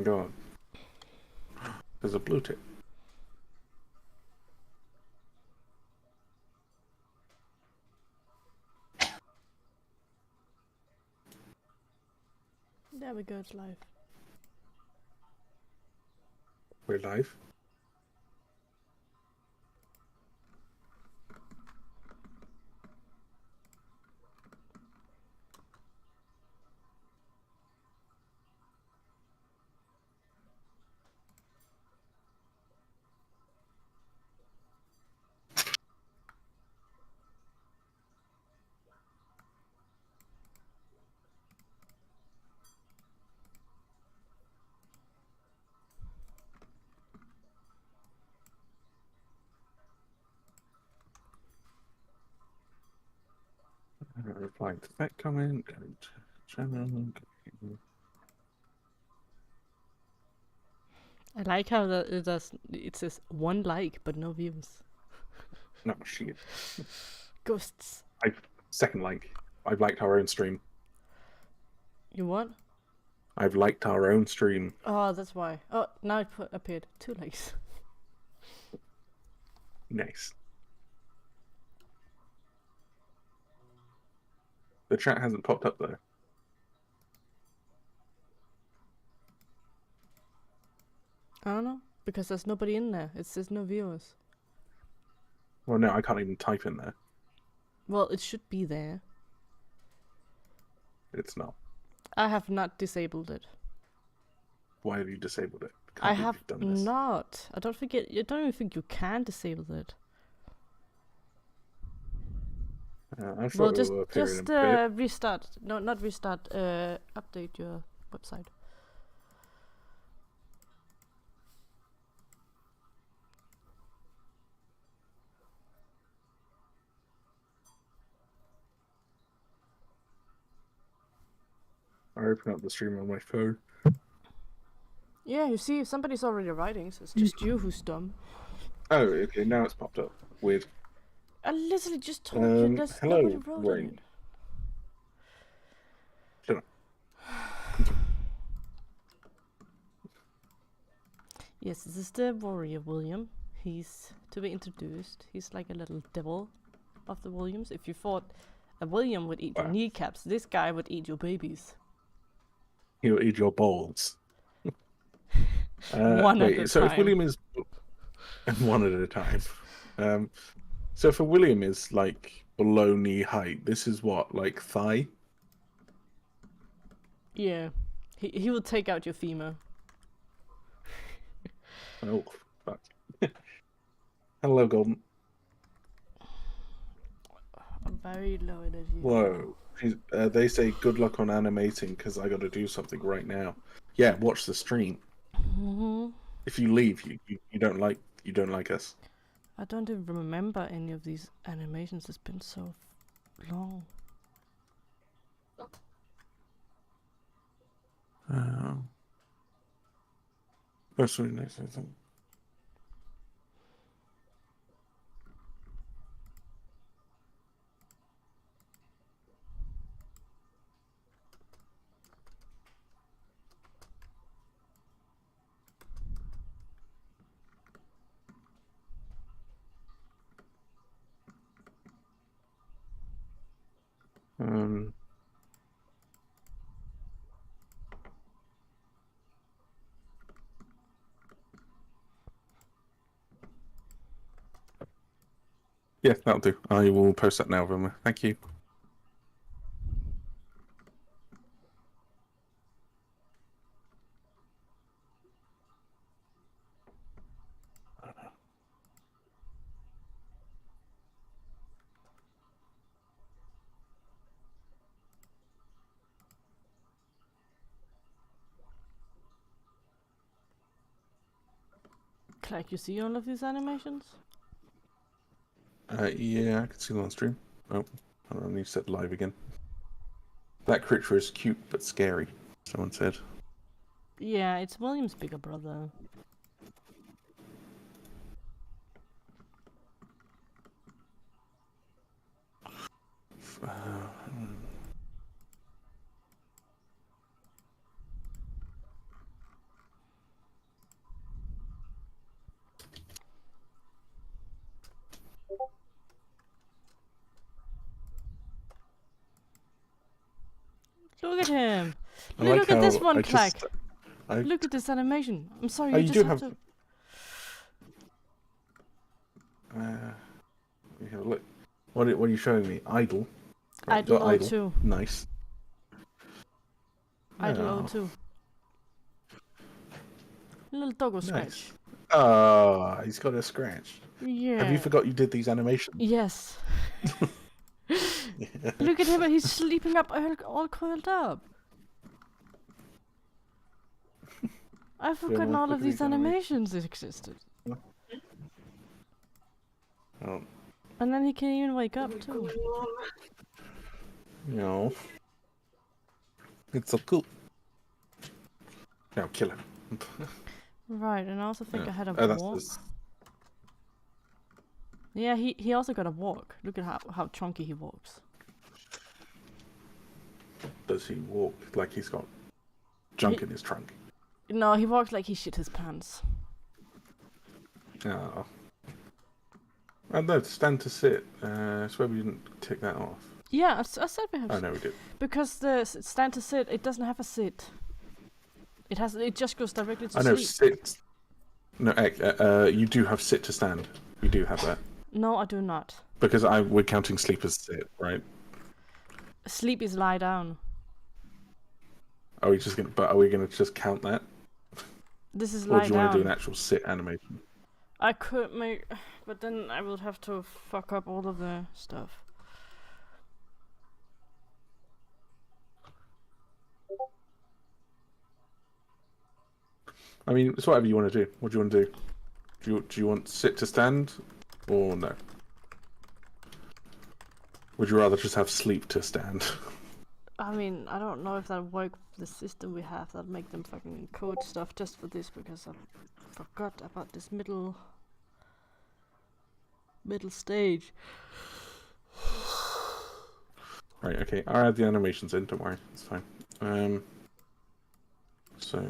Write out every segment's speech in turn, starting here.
my god. There's a blue tip. There we go, it's live. We're live. Replying to that comment. Channel. I like how it says 1 like but no views. No, shit. Ghosts. Second like. I've liked our own stream. You what? I've liked our own stream. Oh, that's why. Oh, now it appeared 2 likes. Nice. The chat hasn't popped up though. I don't know, because there's nobody in there. It says no viewers. Well, no, I can't even type in there. Well, it should be there. It's not. I have not disabled it. Why have you disabled it? I have not. I don't even think you can disable it. Well, just restart. No, not restart. Update your website. I open up the stream on my phone. Yeah, you see, somebody's already writing, so it's just you who's dumb. Oh, okay, now it's popped up. Weird. I literally just told you there's nobody wrote it. Shut up. Yes, this is the warrior William. He's to be introduced. He's like a little devil of the Williams. If you thought a William would eat your kneecaps, this guy would eat your babies. He'll eat your balls. One at a so time. If William is one at a time. So if a William is like below knee height, this is what, like thigh? Yeah. He will take out your femur. Oh, fuck. Hello, Golden. I'm very low energy. Whoa. They say good luck on animating because I got to do something right now. Yeah, watch the stream. If you leave, you don't like us. I don't even remember any of these animations. It's been so long. That's really nice, I think. Yeah, that'll do. I will post that now, Vilma. Thank you. Like, you see all of these animations? Yeah, I can see them on stream. Oh, hold on, you said live again. That creature is cute but scary, someone said. Yeah, it's William's bigger brother. I like look at this how one, I Clack. just. Look at this animation. I'm sorry, Oh, you you just do have have. to. Let me have a look. What are you showing me? Idle. Right, Idle got idle. O2. Nice. Idle Oh, O2. Little doggo nice. scratch. Oh, he's got a scratch. Yeah. Have you forgot you did these animations? Yes. Yeah. Look at him, he's sleeping up, all curled up. I've forgotten all of these animations existed. Oh. And then he can even wake up too. No. It's so cool. Now kill him. Right, and I also think I had a that's walk. this. Yeah, he also got a walk. Look at how chunky he walks. Does he walk like he's got junk in his trunk? No, he walks like he shit his pants. Oh. And no, stand to sit. I swear we didn't tick that off. Yeah, I said we have. Oh no, we did. Because the stand to sit, it doesn't have a sit. It just goes directly to I know sleep. sit. No, you do have sit to stand. We do have that. No, I do not. Because we're counting sleep as sit, right? Sleep is lie down. Are we gonna just count that? This is Or lie do you down. want to do an actual sit animation? I could make, but then I would have to fuck up all of the stuff. I mean, it's whatever you want to do. What do you want to do? Do you want sit to stand, or no? Would you rather just have sleep to stand? I mean, I don't know if that work with the system we have that make them fucking encode stuff just for this, because I forgot about this middle stage. Right, okay. I'll add the animations in, don't worry. It's fine. So...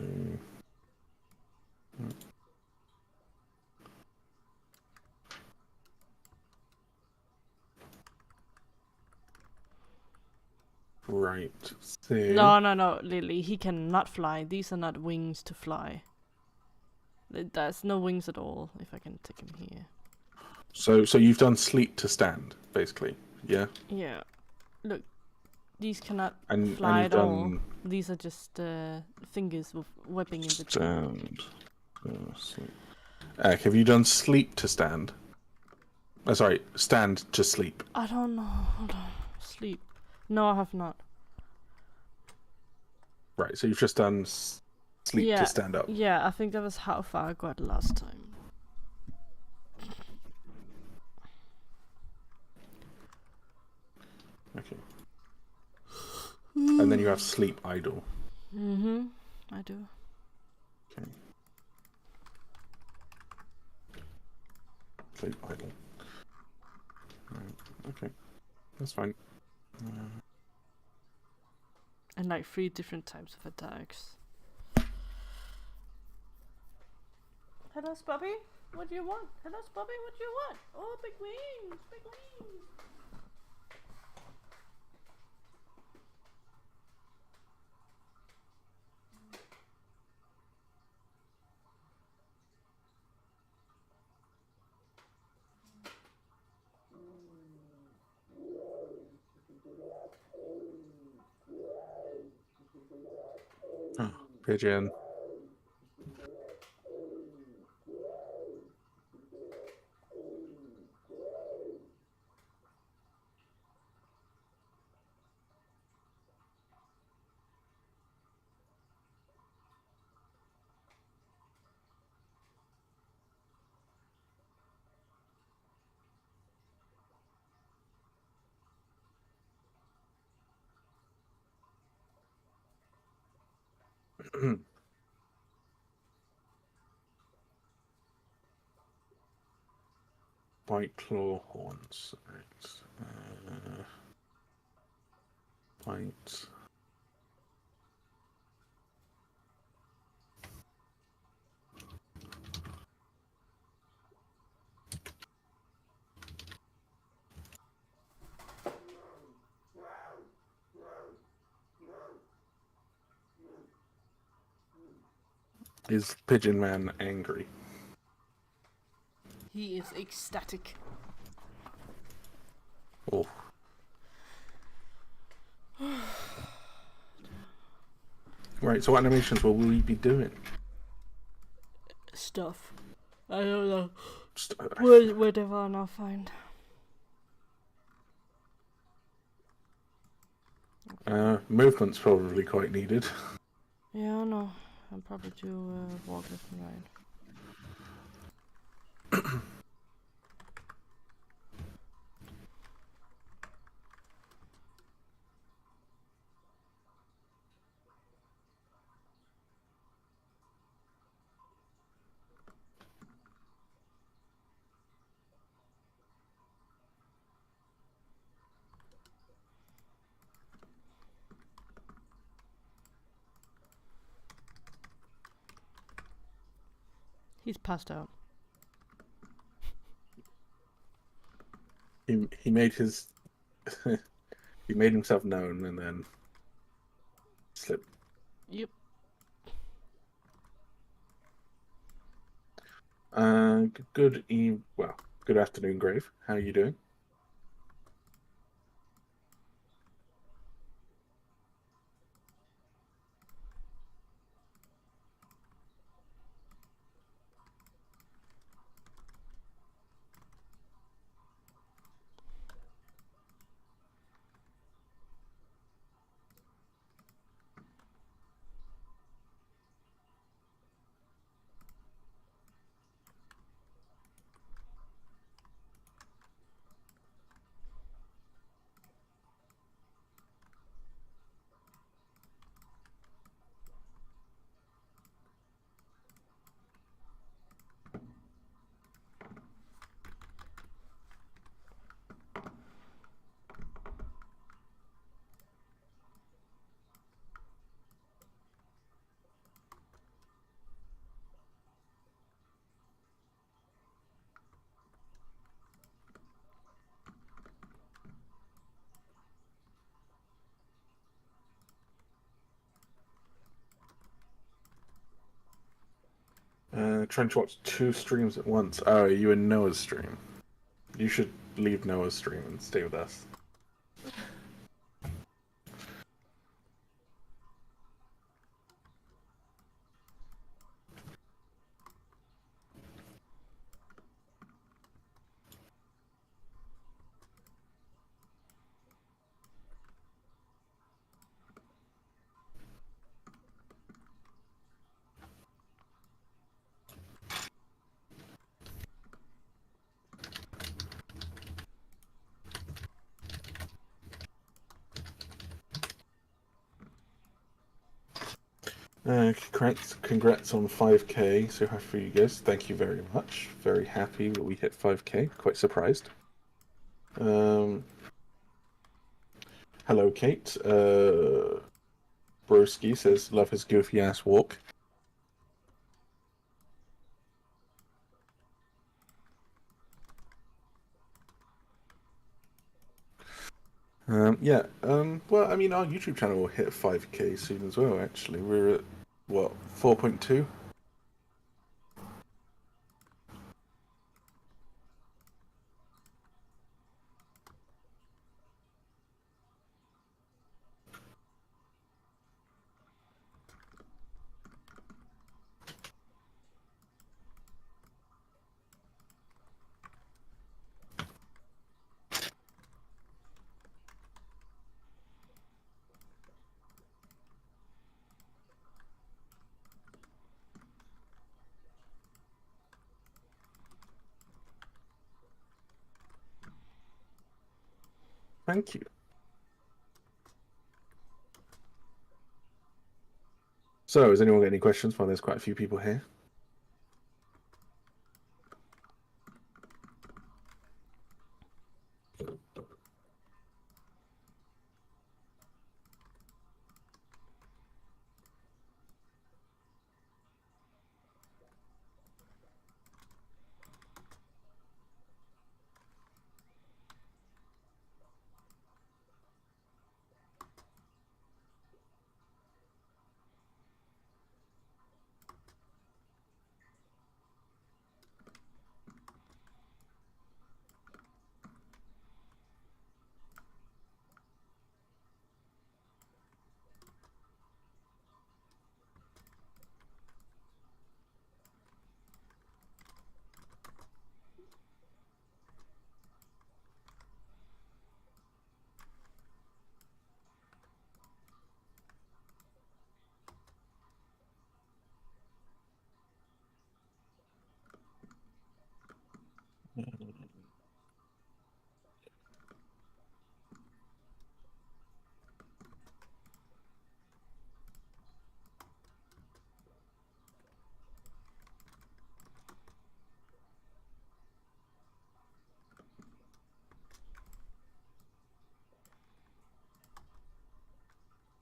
Right, so... No, Lily, he cannot fly. These are not wings to fly. There's no wings at all, if I can take him here. So you've done sleep to stand, basically, yeah? Yeah. Look, these cannot And fly you've at all. done... These are just fingers with webbing in between. Stand... sleep. Have you done sleep to stand? Sorry, stand to sleep. I don't know. Hold on. Sleep. No, I have not. Right, so you've just done sleep to stand up. Yeah, I think that was how far I got last time. Okay. And then you have sleep idle. Mm-hmm. I do. Okay. Sleep idle. Right. Okay. That's fine. And like 3 different types of attacks. Hello, Spubby. What do you want? Hello, Spubby. What do you want? Oh, big wings. Big wings. Oh, pigeon. White claw horns. Right. White. Is Pigeon Man angry? He is ecstatic. Oh. Right, so what animations will we be doing? Stuff. I don't know. Whatever I'll find. Movement's probably quite needed. Yeah, I know. I'll probably do walk left and right. He's passed out. He made his he made himself known and then slipped. Yep. Good afternoon, Grave. How are you doing? Trying to watch 2 streams at once. Oh, are you in Noah's stream? You should leave Noah's stream and stay with us. Congrats on 5k. So happy for you guys. Thank you very much. Very happy that we hit 5k. Quite surprised. Hello, Kate. Broski says, love his goofy ass walk. Well, I mean, our YouTube channel will hit 5k soon as well, actually. We're at, what, 4.2? Thank you. So, has anyone got any questions? Well, there's quite a few people here.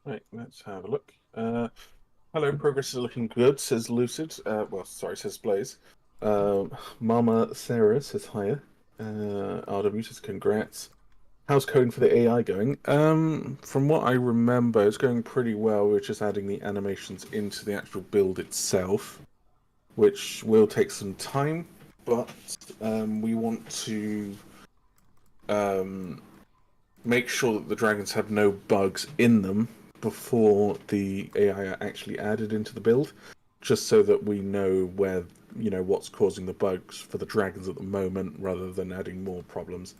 Right, let's have a look. Hello, progress is looking good, says Lucid. Well, sorry, says Blaze. Mama Sarah says hiya. RW says congrats. How's coding for the AI going? From what I remember, it's going pretty well. We're just adding the animations into the actual build itself, which will take some time, but we want to make sure that the dragons have no bugs in them before the AI are actually added into the build, just so that we know where, what's causing the bugs for the dragons at the moment, rather than adding more problems.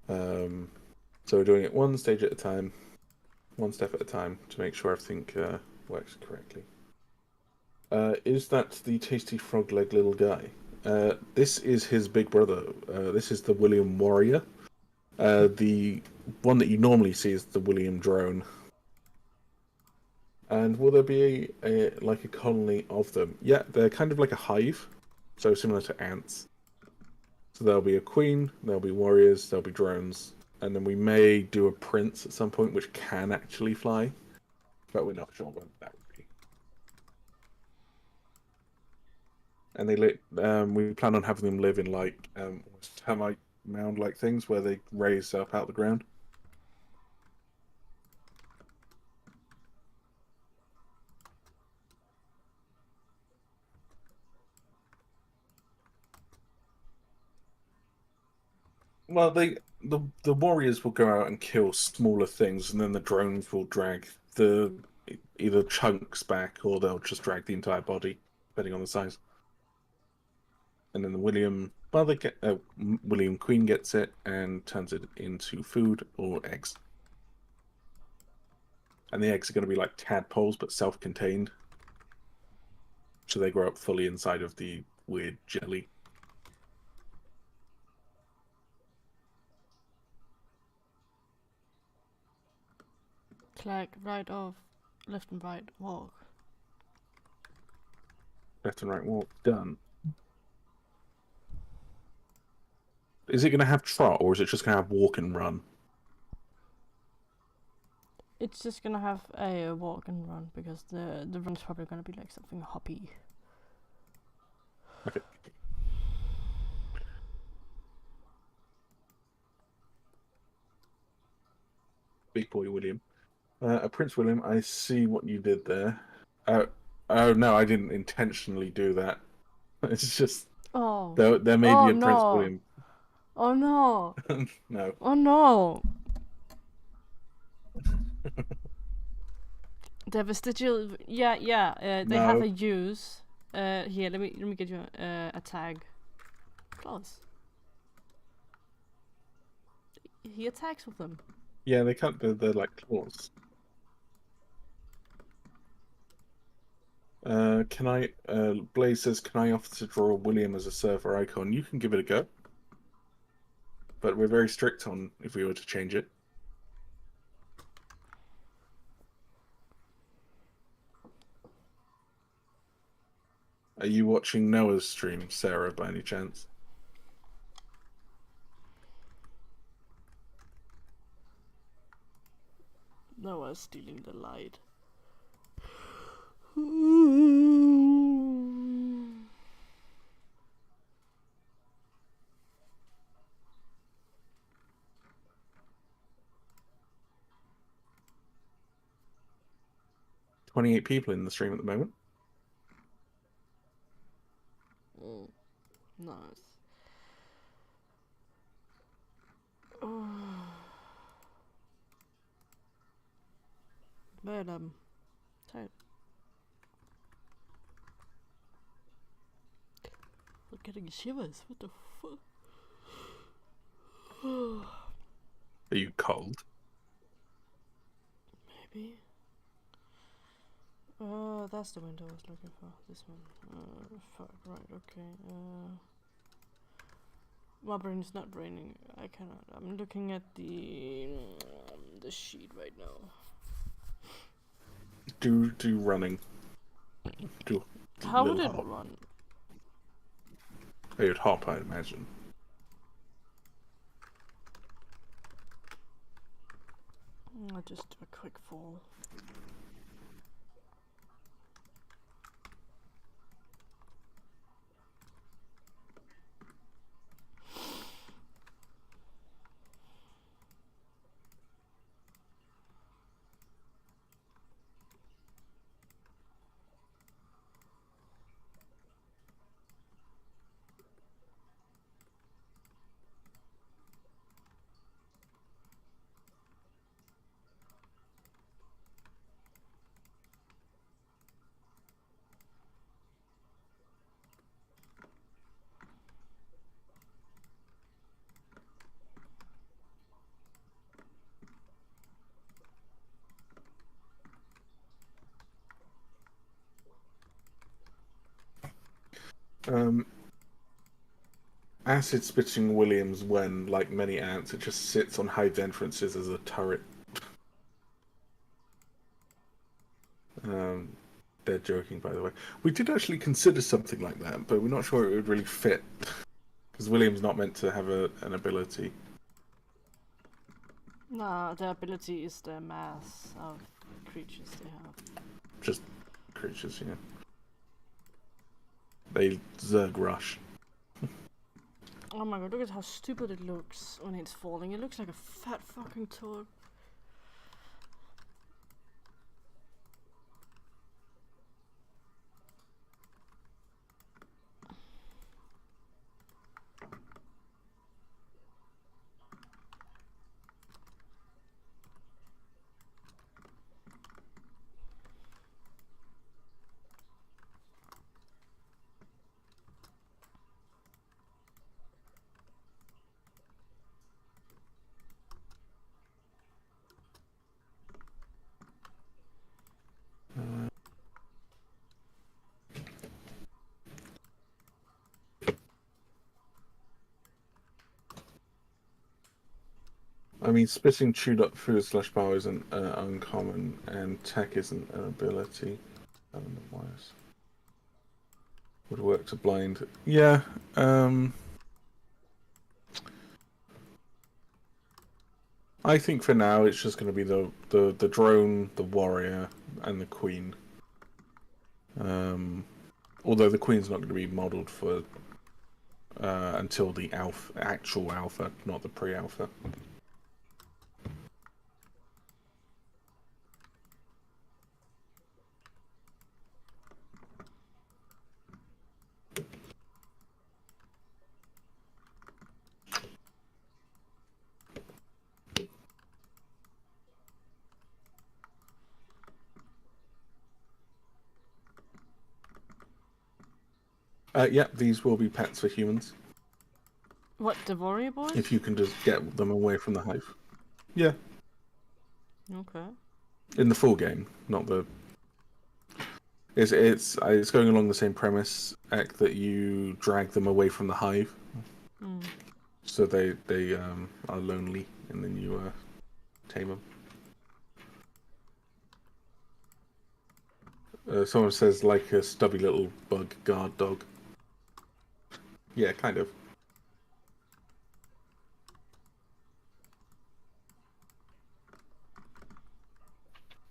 So we're doing it one stage at a time, one step at a time, to make sure everything works correctly. Is that the tasty frog leg little guy? This is his big brother. This is the William Warrior. The one that you normally see is the William Drone. And will there be like a colony of them? Yeah, they're kind of like a hive, so similar to ants. So there'll be a queen, there'll be warriors, there'll be drones, and then we may do a prince at some point, which can actually fly, but we're not sure when that would be. And we plan on having them live in like termite mound-like things where they raise up out the ground. Well, the warriors will go out and kill smaller things, and then the drones will drag the either chunks back, or they'll just drag the entire body, depending on the size. And then William Queen gets it and turns it into food or eggs. And the eggs are going to be like tadpoles, but self-contained, so they grow up fully inside of the weird jelly. Click right off, left and right, walk. Left and right walk, done. Is it going to have trot, or is it just going to have walk and run? It's just gonna have a walk and run, because the run's probably gonna be like something hoppy. Okay. Big boy William. Prince William, I see what you did there. Oh no, I didn't intentionally do that. It's just there may be a no. Prince William. Oh no! No. Oh no! The vestigial, they No. have a use. Here, let me get you a tag. Close. He attacks with them. Yeah, they can't. They're like claws. Can I? Blaze says, "Can I offer to draw William as a server icon?" You can give it a go, but we're very strict on if we were to change it. Are you watching Noah's stream, Sarah, by any chance? Noah's stealing the light. 28 people in the stream at the moment. Nice. But tired. I'm getting shivers. What the fuck? Are you cold? Maybe. That's the window I was looking for. This one. Fuck. Right. Okay. My brain's not braining. I cannot. I'm looking at the sheet right now. Do running. Do How would little it hop. run? It would hop, I imagine. I'll just do a quick fall. Acid spitting Williams, when, like many ants, it just sits on hive entrances as a turret. They're joking, by the way. We did actually consider something like that, but we're not sure it would really fit. Because William's not meant to have an ability. Nah, their ability is the mass of creatures they have. Just creatures, yeah. They Zerg rush. Oh my god, look at how stupid it looks when it's falling. It looks like a fat fucking toad. I mean, spitting chewed up food / power isn't uncommon, and tech isn't an ability. Wires would work to blind. Yeah. I think for now it's just going to be the drone, the warrior, and the queen. Although the queen's not going to be modelled for until the actual alpha, not the pre-alpha. Yeah, these will be pets for humans. What, the warrior boys? If you can just get them away from the hive. Yeah. Okay. In the full game, not the. It's going along the same premise, Ek, that you drag them away from the hive, so they are lonely, and then you tame them. Someone says like a stubby little bug guard dog. Yeah, kind of.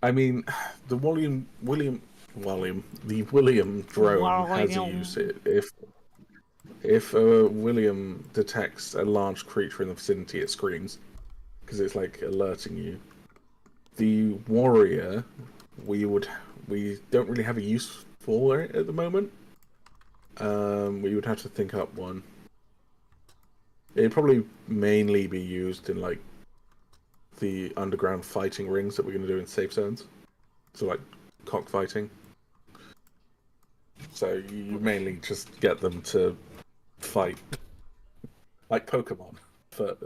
I mean, the William drone has a use. If William detects a large creature in the vicinity, it screams because it's like alerting you. The warrior, we don't really have a use for it at the moment. We would have to think up one. It'd probably mainly be used in like the underground fighting rings that we're going to do in safe zones. So like cockfighting. So you mainly just get them to fight like Pokemon, but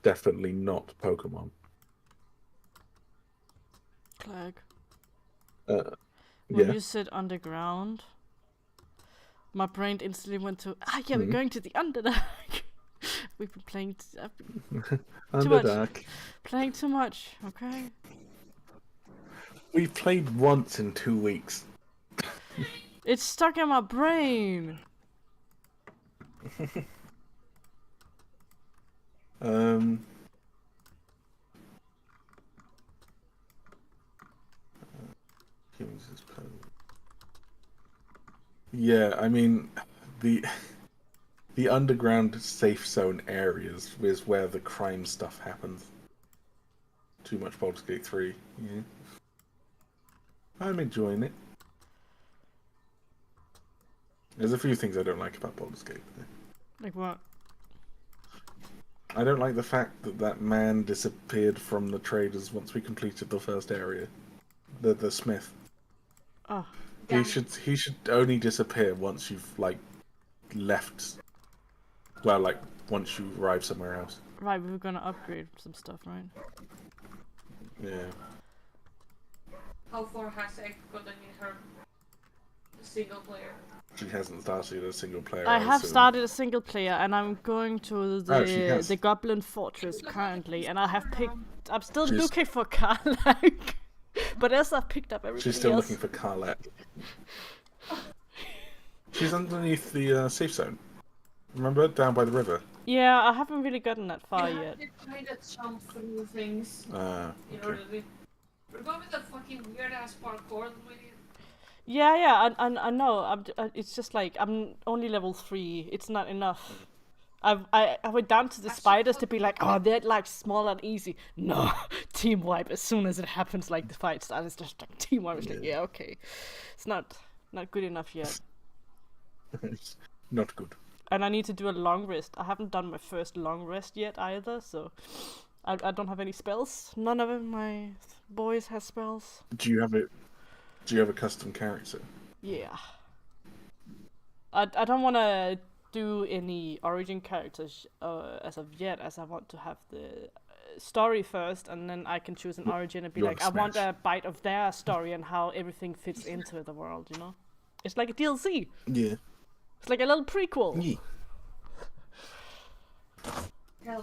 definitely not Pokemon. Clag. When you said underground, My brain instantly went to, we're going to the Underdark. We've been playing too much. Underdark. Playing too much, okay? We've played once in 2 weeks. It's stuck in my brain. Yeah, I mean, the underground safe zone areas is where the crime stuff happens. Too much Baldur's Gate 3. Yeah. I'm enjoying it. There's a few things I don't like about Baldur's Gate. Like what? I don't like the fact that that man disappeared from the traders once we completed the first area. The smith. Oh. He should only disappear once you've like left. Well, like once you arrive somewhere else. Right, we were gonna upgrade some stuff, right? Yeah. How far has Egg gotten in her single player? She hasn't started a single player. I have started a single player, and I'm going to the Goblin Fortress currently, and I have picked. I'm still looking for Karlak, but as I've picked up everything She's still else. looking for Karlak. She's underneath the safe zone. Remember, down by the river. Yeah, I haven't really gotten that far yet. I tried to jump through things. In order to. We're going with the fucking weird ass parkour. Yeah, I know. It's just like I'm only level 3. It's not enough. I went down to the spiders to be like, oh, they're like small and easy. No, team wipe as soon as it happens. Like the fight starts, it's just like team wipe. It's like, yeah, okay, it's not good enough yet. It's not good. And I need to do a long rest. I haven't done my first long rest yet either, so I don't have any spells. None of my boys has spells. Do you have a custom character? Yeah. I don't want to do any origin characters as of yet, as I want to have the story first, and then I can choose an origin and be like, I want a bite of their story and how everything fits into the world, you know? It's like a DLC. Yeah. It's like a little prequel. Yeah.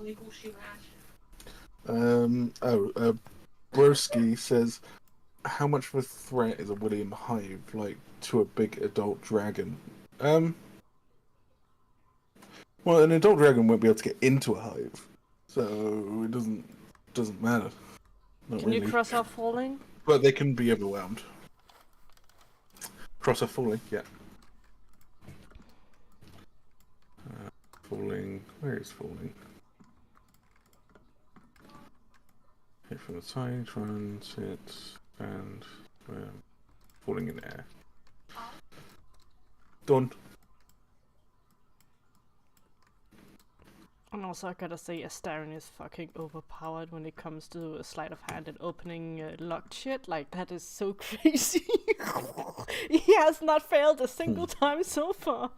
Broski says, how much of a threat is a William Hive, like, to a big adult dragon? Well, an adult dragon won't be able to get into a hive, so it doesn't matter. Can you cross off falling? But they can be overwhelmed. Cross off falling, yeah. Falling, where is falling? Hit from the side, run, sit, stand, falling in air. Done. And also, I gotta say, Astarion is fucking overpowered when it comes to a sleight of hand and opening locked shit. Like, that is so crazy. He has not failed a single time so far.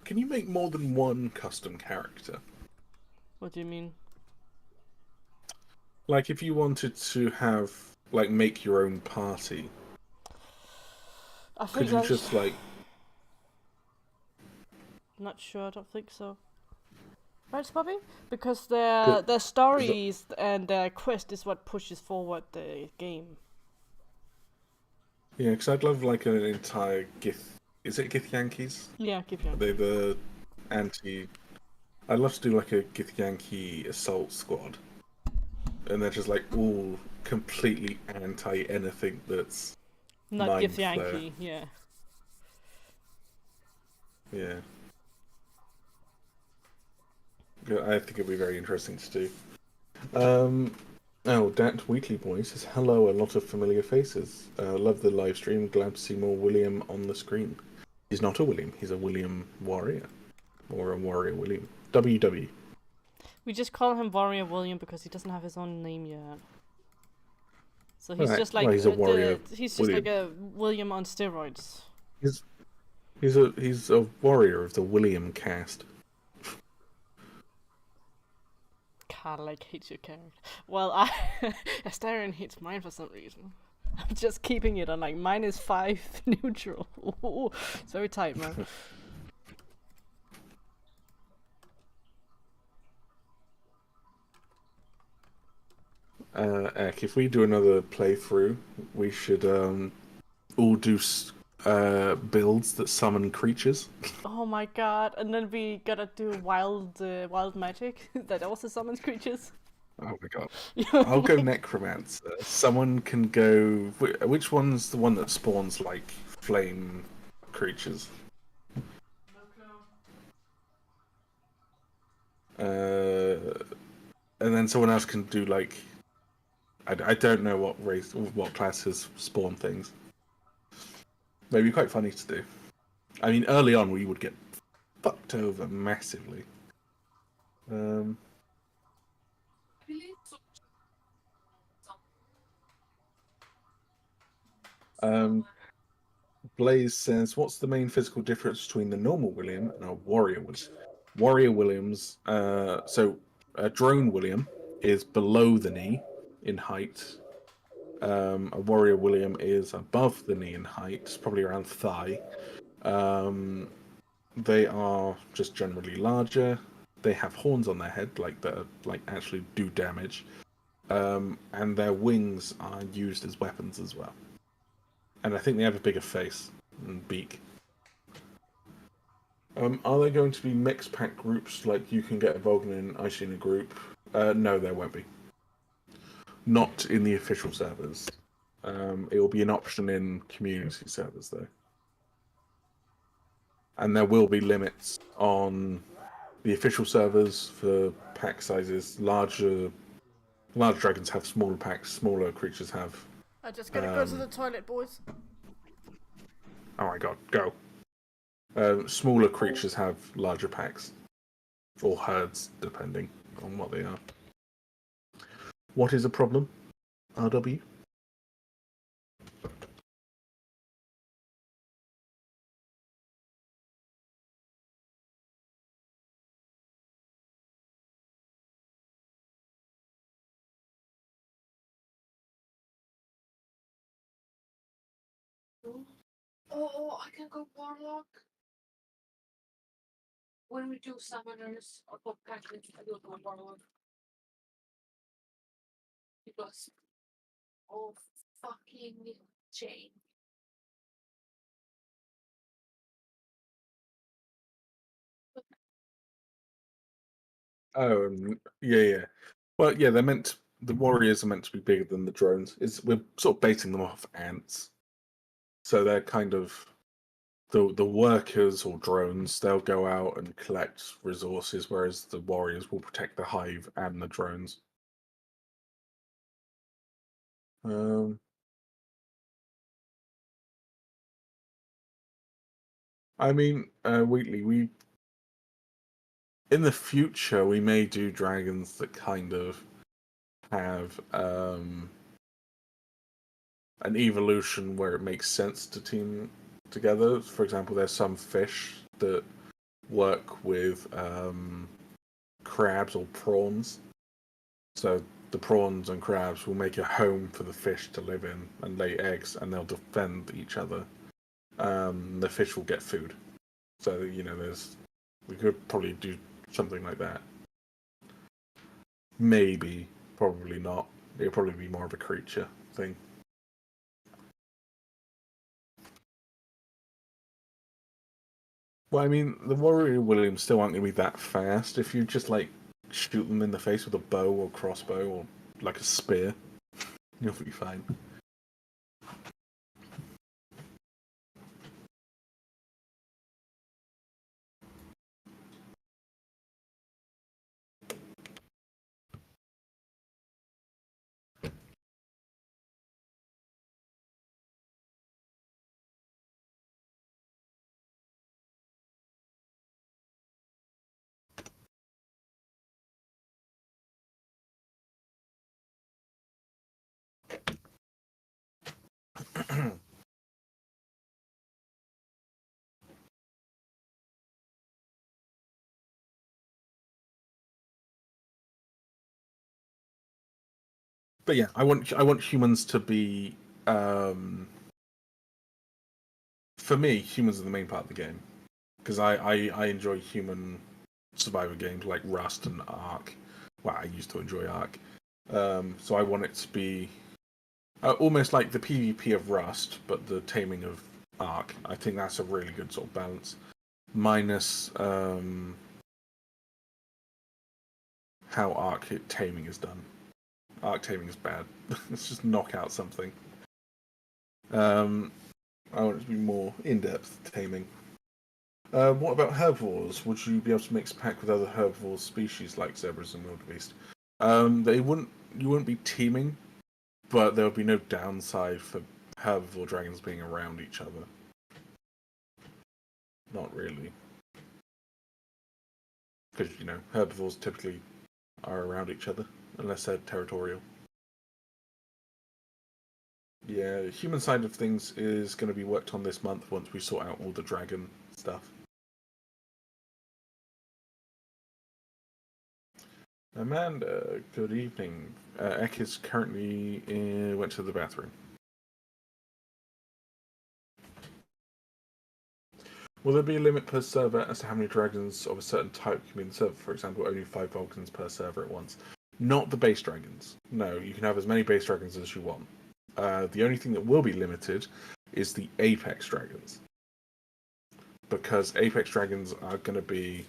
Can you make more than one custom character? What do you mean? Like, if you wanted to have, like, make your own party, could you just, like... Not sure, I don't think so. Right, Spoppy? Because their stories and their quest is what pushes forward the game. Yeah, because I'd love, like, an entire Gith... Is it Gith Yankees? Yeah, Gith Yankees. They're the anti... I'd love to do, like, a Gith Yankee assault squad. And they're just, like, all completely anti-anything that's... Not Gith Yankee, yeah. Yeah. I think it'd be very interesting to do. Dat Weekly Boy says, hello, a lot of familiar faces. Love the live stream, glad to see more William on the screen. He's not a William, he's a William Warrior. Or a Warrior William. WW. We just call him Warrior William because he doesn't have his own name yet. So he's just like he's a warrior. He's just like a William on steroids. He's a warrior of the William cast. Karlak hates your character. Well, Astarion hates mine for some reason. I'm just keeping it on like -5 neutral. Ooh, it's very tight, man. Ek, if we do another playthrough, we should all do builds that summon creatures. Oh my god! And then we gotta do wild magic that also summons creatures. Oh my god. I'll go necromancer. Someone can go. Which one's the one that spawns like flame creatures? And then someone else can do like. I don't know what race or what classes spawn things. Maybe quite funny to do. I mean, early on we would get fucked over massively. Blaze says, "What's the main physical difference between the normal William and a warrior William?" Warrior Williams. So a drone William is below the knee in height. A warrior William is above the knee in height, probably around thigh. They are just generally larger. They have horns on their head, like that, like actually do damage. And their wings are used as weapons as well. And I think they have a bigger face and beak. Are there going to be mixed pack groups like you can get a Vulcan and Ice in a group? No, there won't be. Not in the official servers. It will be an option in community servers though. And there will be limits on the official servers for pack sizes. Larger dragons have smaller packs, smaller creatures have. I just gotta go to the toilet, boys. Oh my god, go. Smaller creatures have larger packs. Or herds, depending on what they are. What is a problem, RW? Oh, I can go warlock. When we do summoners or pop package, I will go warlock. Because of fucking chain. Oh, yeah. Well, yeah, the warriors are meant to be bigger than the drones. We're sort of basing them off ants, so they're kind of the workers or drones. They'll go out and collect resources, whereas the warriors will protect the hive and the drones. I mean, Wheatley, we in the future we may do dragons that kind of have an evolution where it makes sense to team together. For example, there's some fish that work with crabs or prawns. So the prawns and crabs will make a home for the fish to live in and lay eggs, and they'll defend each other. The fish will get food. So we could probably do something like that. Maybe, probably not. It'll probably be more of a creature thing. Well, I mean, the warrior Williams still aren't going to be that fast. If you just like shoot them in the face with a bow or crossbow or like a spear, you'll be fine. But yeah, I want humans to be for me, humans are the main part of the game. Because I enjoy human survivor games like Rust and Ark. Well, I used to enjoy Ark. So I want it to be almost like the PvP of Rust, but the taming of Ark. I think that's a really good sort of balance. Minus how Ark taming is done. Ark taming is bad. Let's just knock out something. I want it to be more in-depth taming. What about herbivores? Would you be able to mix pack with other herbivore species like zebras and wildebeest? They wouldn't. You wouldn't be teaming, but there would be no downside for herbivore dragons being around each other. Not really, because herbivores typically are around each other unless they're territorial. Yeah, the human side of things is going to be worked on this month once we sort out all the dragon stuff. Amanda, good evening. Ek is currently went to the bathroom. Will there be a limit per server as to how many dragons of a certain type can be in the server? For example, only 5 Vulcans per server at once. Not the base dragons. No, you can have as many base dragons as you want. The only thing that will be limited is the Apex dragons. Because Apex dragons are going to be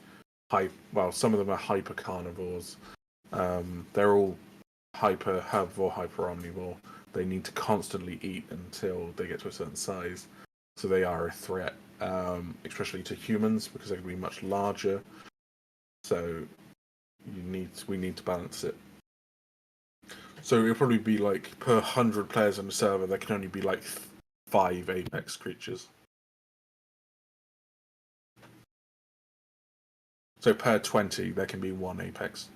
some of them are hyper carnivores. They're all hyper herbivore, hyper omnivore. They need to constantly eat until they get to a certain size. So they are a threat, especially to humans, because they can be much larger. So we need to balance it. So it'll probably be like per 100 players on the server, there can only be like 5 Apex creatures. So per 20, there can be 1 Apex.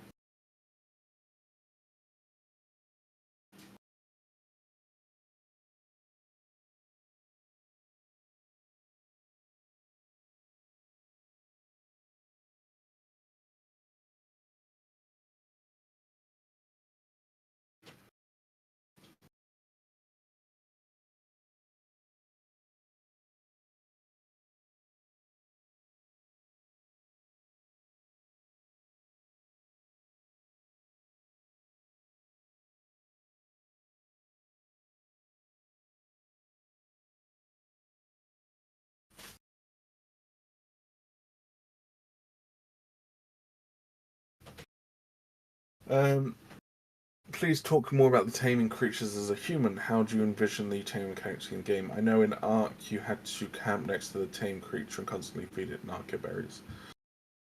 Please talk more about the taming creatures as a human. How do you envision the taming mechanics in the game? I know in Ark you had to camp next to the tame creature and constantly feed it narco berries.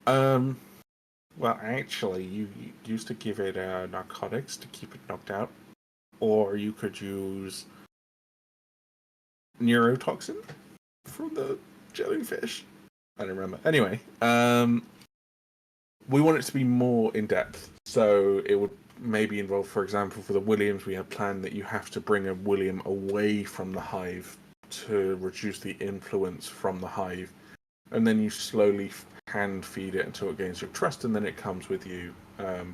Well, actually, you used to give it narcotics to keep it knocked out, or you could use neurotoxin from the jellyfish. I don't remember. Anyway, we want it to be more in depth, so it would maybe involve, for example, for the Williams, we have planned that you have to bring a William away from the hive to reduce the influence from the hive, and then you slowly hand feed it until it gains your trust, and then it comes with you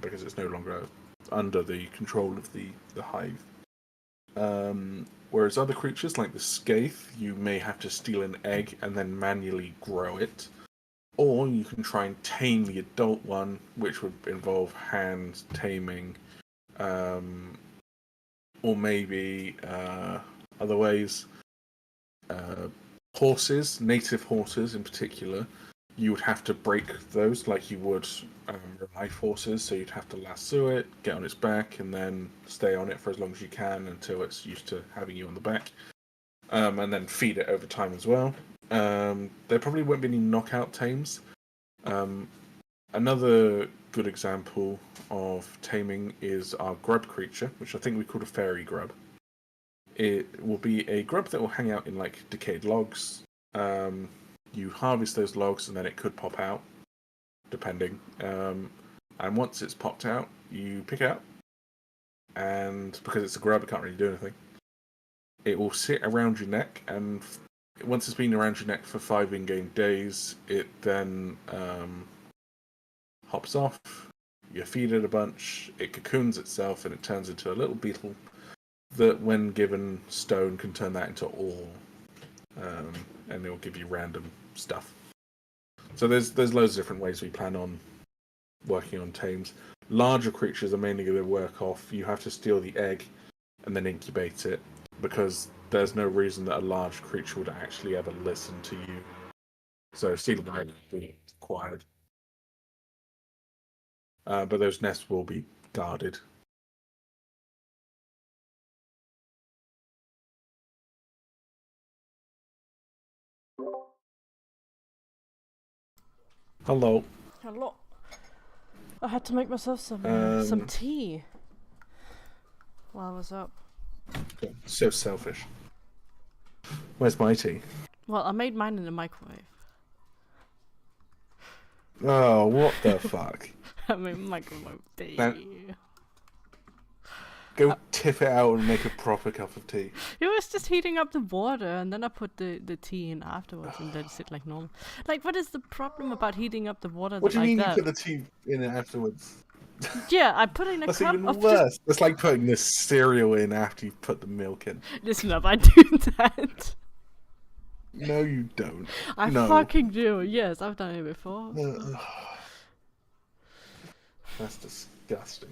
because it's no longer under the control of the hive. Whereas other creatures like the Skaith, you may have to steal an egg and then manually grow it. Or you can try and tame the adult one, which would involve hand taming, or maybe other ways. Horses, native horses in particular, you would have to break those like you would life horses. So you'd have to lasso it, get on its back, and then stay on it for as long as you can until it's used to having you on the back, and then feed it over time as well. There probably won't be any knockout tames. Another good example of taming is our grub creature, which I think we called a fairy grub. It will be a grub that will hang out in like decayed logs. You harvest those logs and then it could pop out, depending. And once it's popped out, you pick it up, and because it's a grub, it can't really do anything. It will sit around your neck, and once it's been around your neck for 5 in-game days, it then hops off. You feed it a bunch, it cocoons itself, and it turns into a little beetle. that when given stone can turn that into ore, and it will give you random stuff. So there's loads of different ways we plan on working on tames. Larger creatures are mainly going to work off. You have to steal the egg and then incubate it, because there's no reason that a large creature would actually ever listen to you. So stealing the egg will be required. But those nests will be guarded. Hello. Hello. I had to make myself some tea while I was up. So selfish. Where's my tea? Well, I made mine in the microwave. Oh, what the fuck? I made microwave tea. Now, go tip it out and make a proper cup of tea. It was just heating up the water, and then I put the tea in afterwards and let it sit like normal. Like, what is the problem about heating up the water What do you like mean that? you put the tea in it afterwards? Yeah, I put it in a That's cup even of worse. It's like putting the cereal in after you put the milk in. Listen up, I do that. No, you don't. I No. fucking do. Yes, I've done it before. That's disgusting.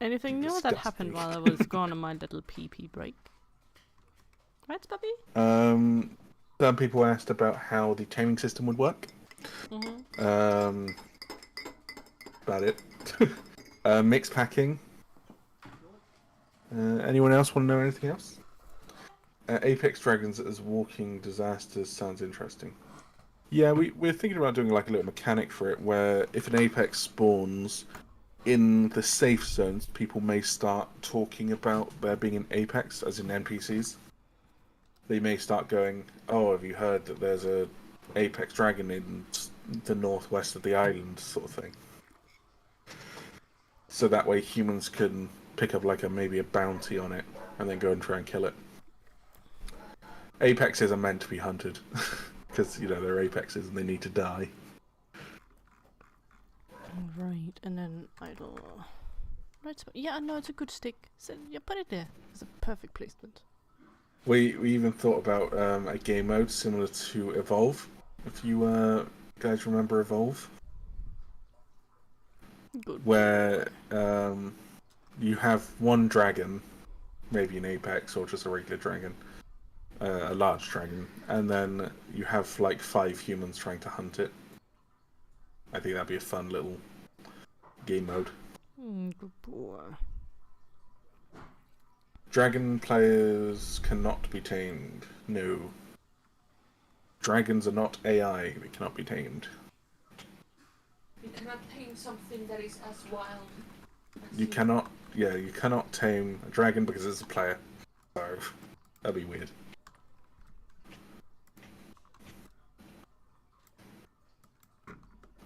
Anything new that happened while I was gone on my little pee break? Right, Puppy? Some people asked about how the taming system would work. Mm-hmm. About it. Mixed packing. Anyone else want to know anything else? Apex Dragons as walking disasters sounds interesting. Yeah, we're thinking about doing like a little mechanic for it, where if an Apex spawns in the safe zones, people may start talking about there being an Apex, as in NPCs. They may start going, "Oh, have you heard that there's a Apex Dragon in the northwest of the island," sort of thing. So that way humans can pick up like maybe a bounty on it and then go and try and kill it. Apexes are meant to be hunted because they're apexes and they need to die. Right, and then idle. Right, yeah, no, it's a good stick. So yeah, put it there. It's a perfect placement. We even thought about a game mode similar to Evolve. If you guys remember Evolve, Good. Where you have one dragon, maybe an apex or just a regular dragon, a large dragon, and then you have like 5 humans trying to hunt it. I think that'd be a fun little game mode. Good boy. Dragon players cannot be tamed. No. Dragons are not AI. They cannot be tamed. You cannot tame something that is as wild as You cannot. Yeah, you cannot tame a dragon because it's a player. So that'd be weird.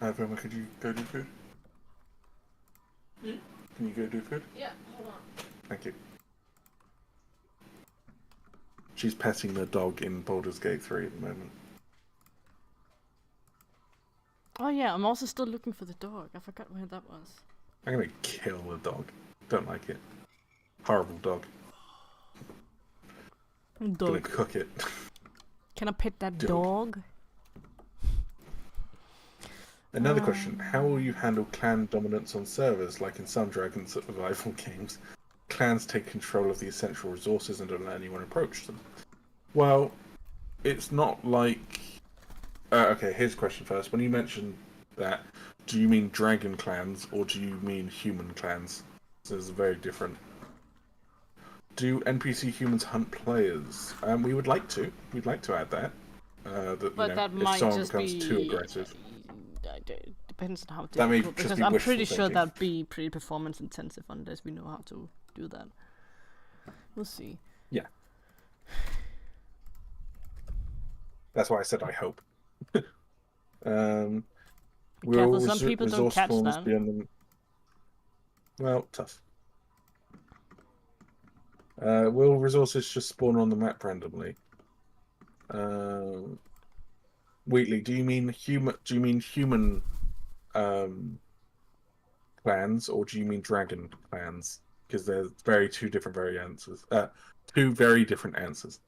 Velma, could you go do food? Hmm? Can you go do food? Yeah, hold on. Thank you. She's petting the dog in Baldur's Gate 3 at the moment. Oh yeah, I'm also still looking for the dog. I forgot where that was. I'm gonna kill the dog. Don't like it. Horrible dog. Gonna cook it. Can I pet that dog? Another question. How will you handle clan dominance on servers, like in some Dragon Survival games? Clans take control of the essential resources and don't let anyone approach them. Well, it's not like... okay, here's a question first. When you mention that, do you mean dragon clans or do you mean human clans? So it's very different. Do NPC humans hunt players? We would like to. We'd like to add that. But that might if someone just becomes be too aggressive. It depends on how That may difficult, just because be I'm wishful pretty sure thinking. that'd be pretty performance intensive unless we know how to do that. We'll see. Yeah. That's why I said I hope. Be careful, some people don't catch that. Well, tough. Will resources just spawn on the map randomly? Wheatley, do you mean human? Do you mean human clans, or do you mean dragon clans? Because there's two very answers. Two very different answers.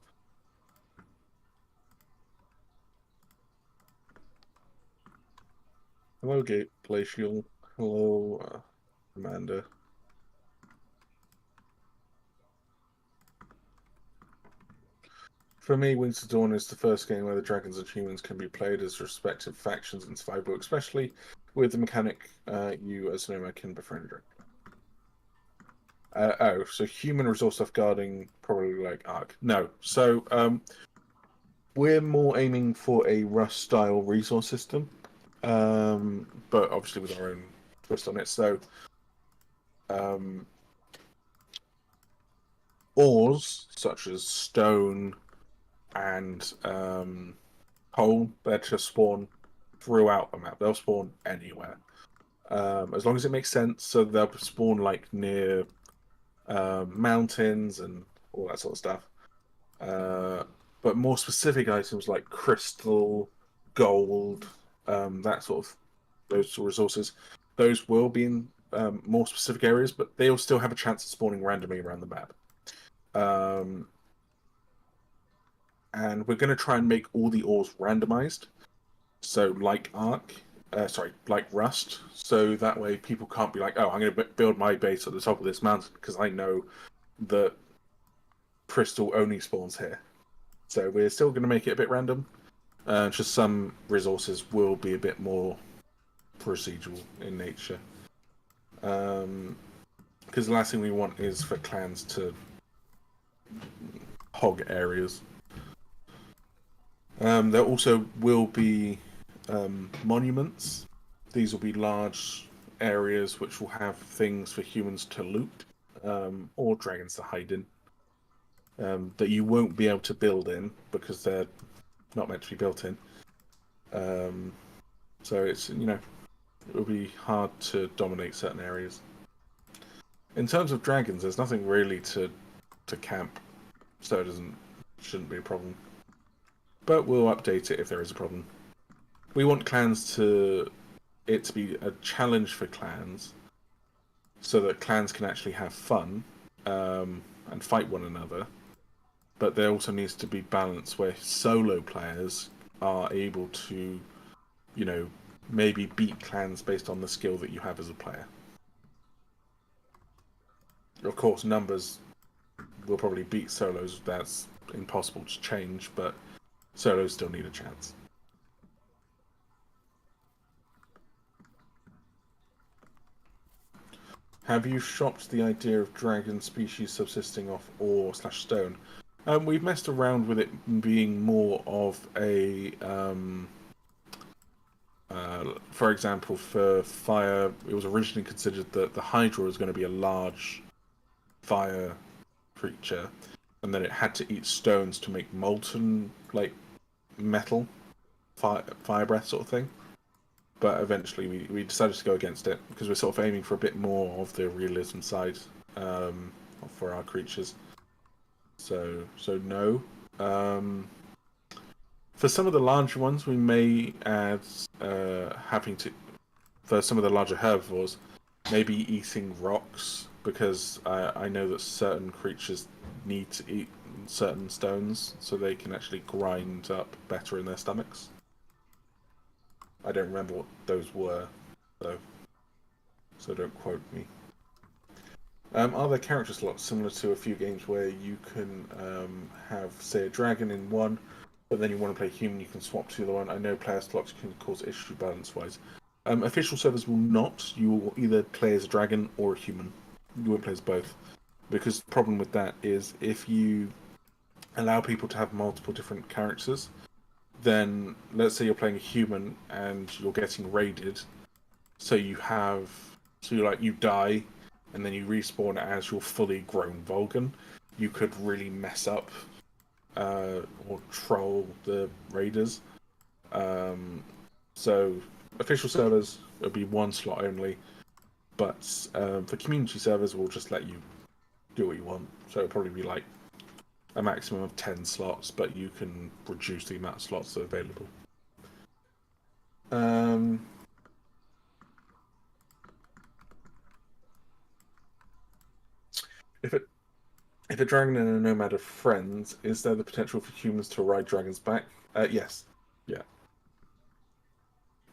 Hello, Gate Glacial. Hello, Amanda. For me, Wings of Dawn is the first game where the dragons and humans can be played as respective factions in survival, especially with the mechanic you as nomad can befriend dragon. So human resource safeguarding, probably like Ark. No, so we're more aiming for a Rust style resource system, but obviously with our own twist on it. So ores such as stone and coal, they're to spawn throughout the map. They'll spawn anywhere, as long as it makes sense. So they'll spawn like near mountains and all that sort of stuff. But more specific items like crystal, gold, that sort of those sort of resources, those will be in more specific areas, but they'll still have a chance of spawning randomly around the map. And we're going to try and make all the ores randomized. So like like Rust. So that way people can't be like, oh, I'm going to build my base at the top of this mountain because I know that crystal only spawns here. So we're still going to make it a bit random. Just some resources will be a bit more procedural in nature. Because the last thing we want is for clans to hog areas. There also will be monuments. These will be large areas which will have things for humans to loot or dragons to hide in that you won't be able to build in because they're not meant to be built in. So it's, it will be hard to dominate certain areas. In terms of dragons, there's nothing really to camp, so it shouldn't be a problem. But we'll update it if there is a problem. We want clans to be a challenge for clans, so that clans can actually have fun and fight one another. But there also needs to be balance where solo players are able to, maybe beat clans based on the skill that you have as a player. Of course, numbers will probably beat solos. That's impossible to change, but solos still need a chance. Have you shopped the idea of dragon species subsisting off ore/stone? We've messed around with it being more of a, for example, for fire, it was originally considered that the Hydra was going to be a large fire creature, and then it had to eat stones to make molten, like, metal, fire breath sort of thing. But eventually we decided to go against it because we're sort of aiming for a bit more of the realism side for our creatures. So no. For some of the larger ones, we may add for some of the larger herbivores, maybe eating rocks, because I know that certain creatures need to eat certain stones so they can actually grind up better in their stomachs. I don't remember what those were, so don't quote me. Are there character slots similar to a few games where you can have, say, a dragon in one, but then you want to play human, you can swap to the other one? I know player slots can cause issue balance-wise. Official servers will not. You will either play as a dragon or a human. You won't play as both. Because the problem with that is if you allow people to have multiple different characters, then let's say you're playing a human and you're getting raided, so you die and then you respawn as your fully grown Vulcan, you could really mess up or troll the raiders. So official servers will be one slot only, but for community servers we'll just let you do what you want. So it'll probably be like a maximum of 10 slots, but you can reduce the amount of slots that are available. if a dragon and a nomad are friends, is there the potential for humans to ride dragons back? Yes. Yeah.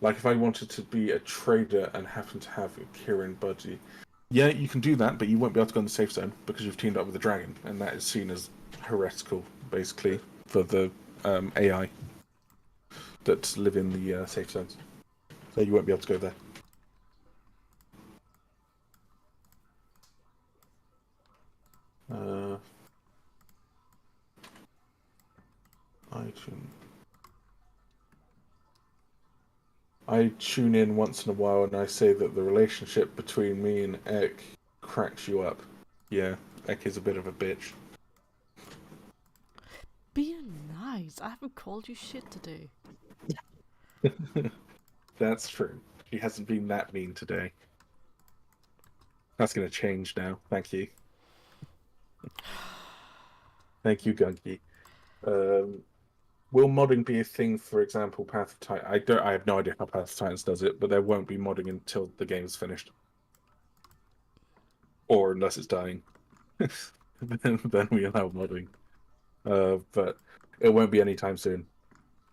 Like if I wanted to be a trader and happen to have a Kirin budgie, yeah, you can do that, but you won't be able to go in the safe zone because you've teamed up with a dragon, and that is seen as heretical, basically, for the AI that live in the safe zones. So you won't be able to go there. I tune in once in a while and I say that the relationship between me and Ek cracks you up. Yeah, Ek is a bit of a bitch. Be nice. I haven't called you shit today. That's true. She hasn't been that mean today. That's going to change now. Thank you. Thank you, Gunky. Will modding be a thing? For example, Path of Titan. I have no idea how Path of Titans does it, but there won't be modding until the game is finished, or unless it's dying. then we allow modding. But it won't be anytime soon.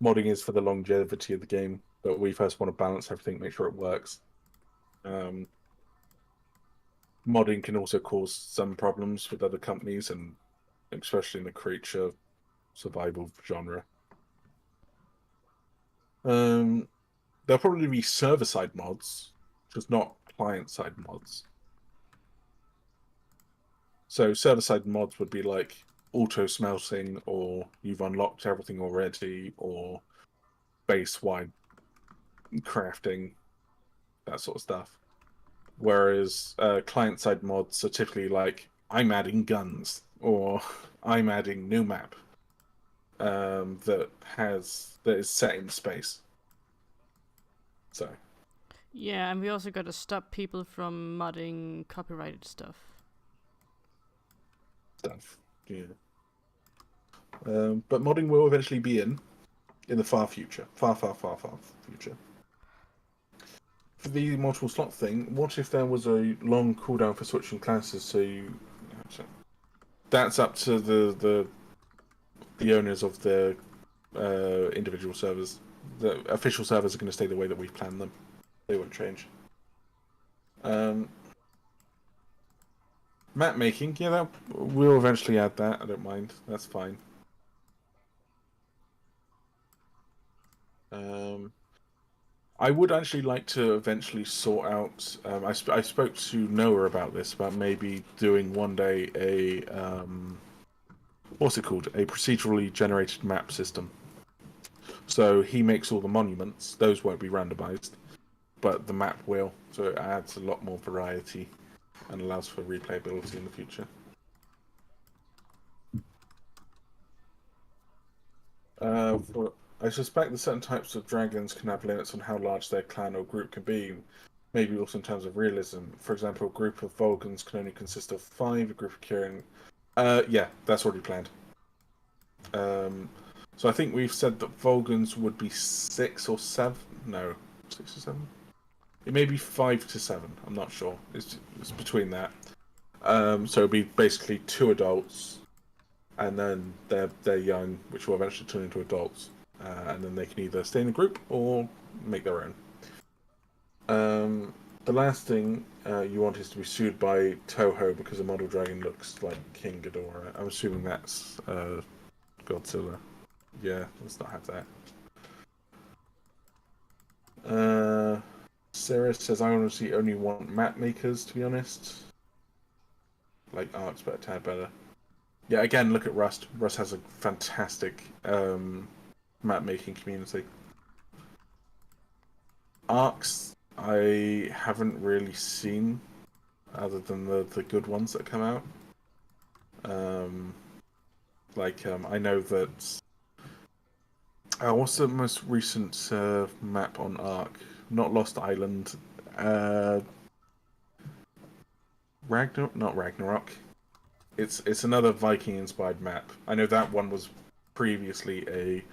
Modding is for the longevity of the game, but we first want to balance everything, make sure it works. Modding can also cause some problems with other companies, and especially in the creature survival genre. There'll probably be server-side mods, just not client-side mods. So server-side mods would be like auto-smelting, or you've unlocked everything already, or base-wide crafting, that sort of stuff. Whereas client-side mods are typically like, I'm adding guns, or I'm adding new map that is set in space. So Yeah, and we also gotta stop people from modding copyrighted stuff. Yeah. But modding will eventually be in the far future, far future. For the multiple slot thing, what if there was a long cooldown for switching classes? That's up to the owners of the individual servers. The official servers are going to stay the way that we've planned them. They won't change. Map making, yeah, we'll eventually add that. I don't mind. That's fine. I would actually like to eventually sort out. I spoke to Noah about this, about maybe doing one day a what's it called? A procedurally generated map system. So he makes all the monuments; those won't be randomized, but the map will. So it adds a lot more variety and allows for replayability in the future. I suspect that certain types of dragons can have limits on how large their clan or group can be, maybe also in terms of realism. For example, a group of Vulgans can only consist of 5, a group of Kirin. Yeah, that's already planned. So I think we've said that Vulgans would be 6 or 7. No, 6 or 7? It may be 5 to 7. I'm not sure. It's between that. So it'd be basically 2 adults, and then they're young, which will eventually turn into adults, and then they can either stay in a group or make their own. The last thing you want is to be sued by Toho because a model dragon looks like King Ghidorah. I'm assuming that's Godzilla. Yeah, let's not have that. Sarah says, I honestly only want map makers, to be honest. Like art's but a tad better. Yeah, again, look at Rust. Rust has a fantastic map making community. Arcs, I haven't really seen, other than the good ones that come out. I know that. What's the most recent map on Arc? Not Lost Island. Not Ragnarok. It's another Viking-inspired map. I know that one was previously a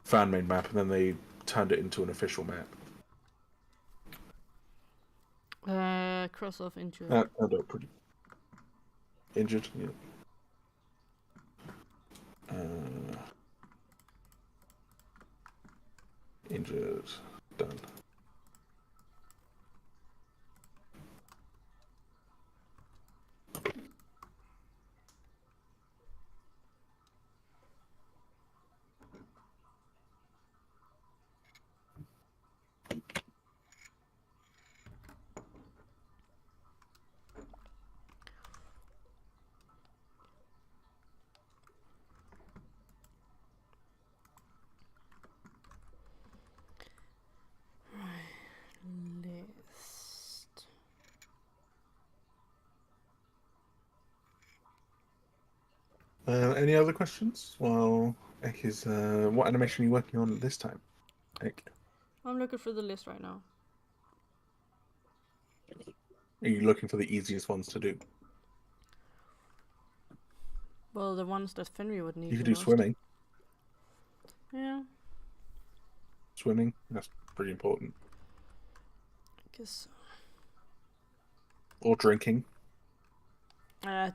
fan-made map, and then they turned it into an official map. Cross off injured. That turned out pretty. Injured. Yeah. Injured. Done. List. Any other questions? Well, Ek is. What animation are you working on this time, Ek? I'm looking for the list right now. Are you looking for the easiest ones to do? Well, the ones that Fenrir would need. You could the do most. swimming. Yeah. Swimming. That's pretty important. I guess. Or drinking.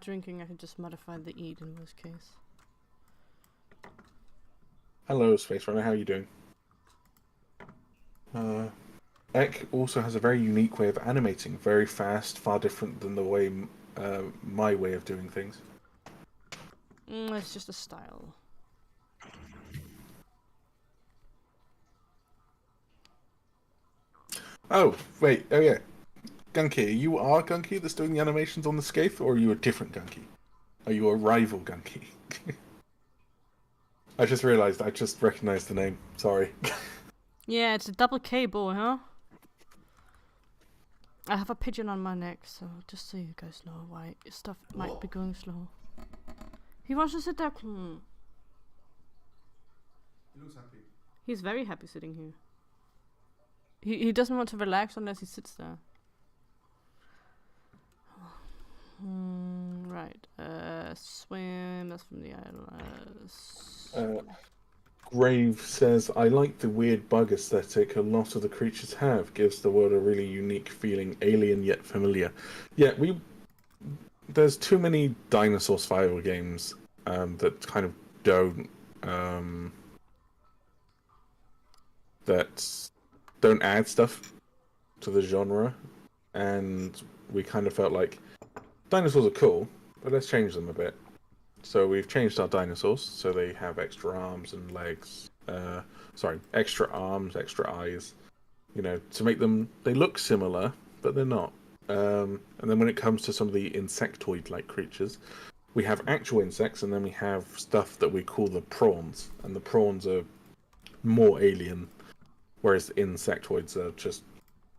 Drinking, I could just modify the eat in this case. Hello, Space Runner. How are you doing? Ek also has a very unique way of animating. Very fast, far different than the way my way of doing things. It's just a style. Oh, wait. Oh, yeah. Gunky, you are Gunky that's doing the animations on the Scathe, or are you a different Gunky? Are you a rival Gunky? I just realised, I just recognised the name. Sorry. Yeah, it's a double K boy, huh? I have a pigeon on my neck, so just so you guys know why stuff might be going slow. He wants to sit there. He looks happy. He's very happy sitting here. He doesn't want to relax unless he sits there. Right. Swim. That's from the island. Grave says, I like the weird bug aesthetic a lot of the creatures have. Gives the world a really unique feeling, alien yet familiar. Yeah, there's too many dinosaur survival games that kind of don't add stuff to the genre, and we kind of felt like dinosaurs are cool, but let's change them a bit. So we've changed our dinosaurs so they have extra arms and legs. Extra arms, extra eyes. You know, to make them, they look similar, but they're not. And then when it comes to some of the insectoid-like creatures, we have actual insects, and then we have stuff that we call the prawns. And the prawns are more alien, whereas the insectoids are just,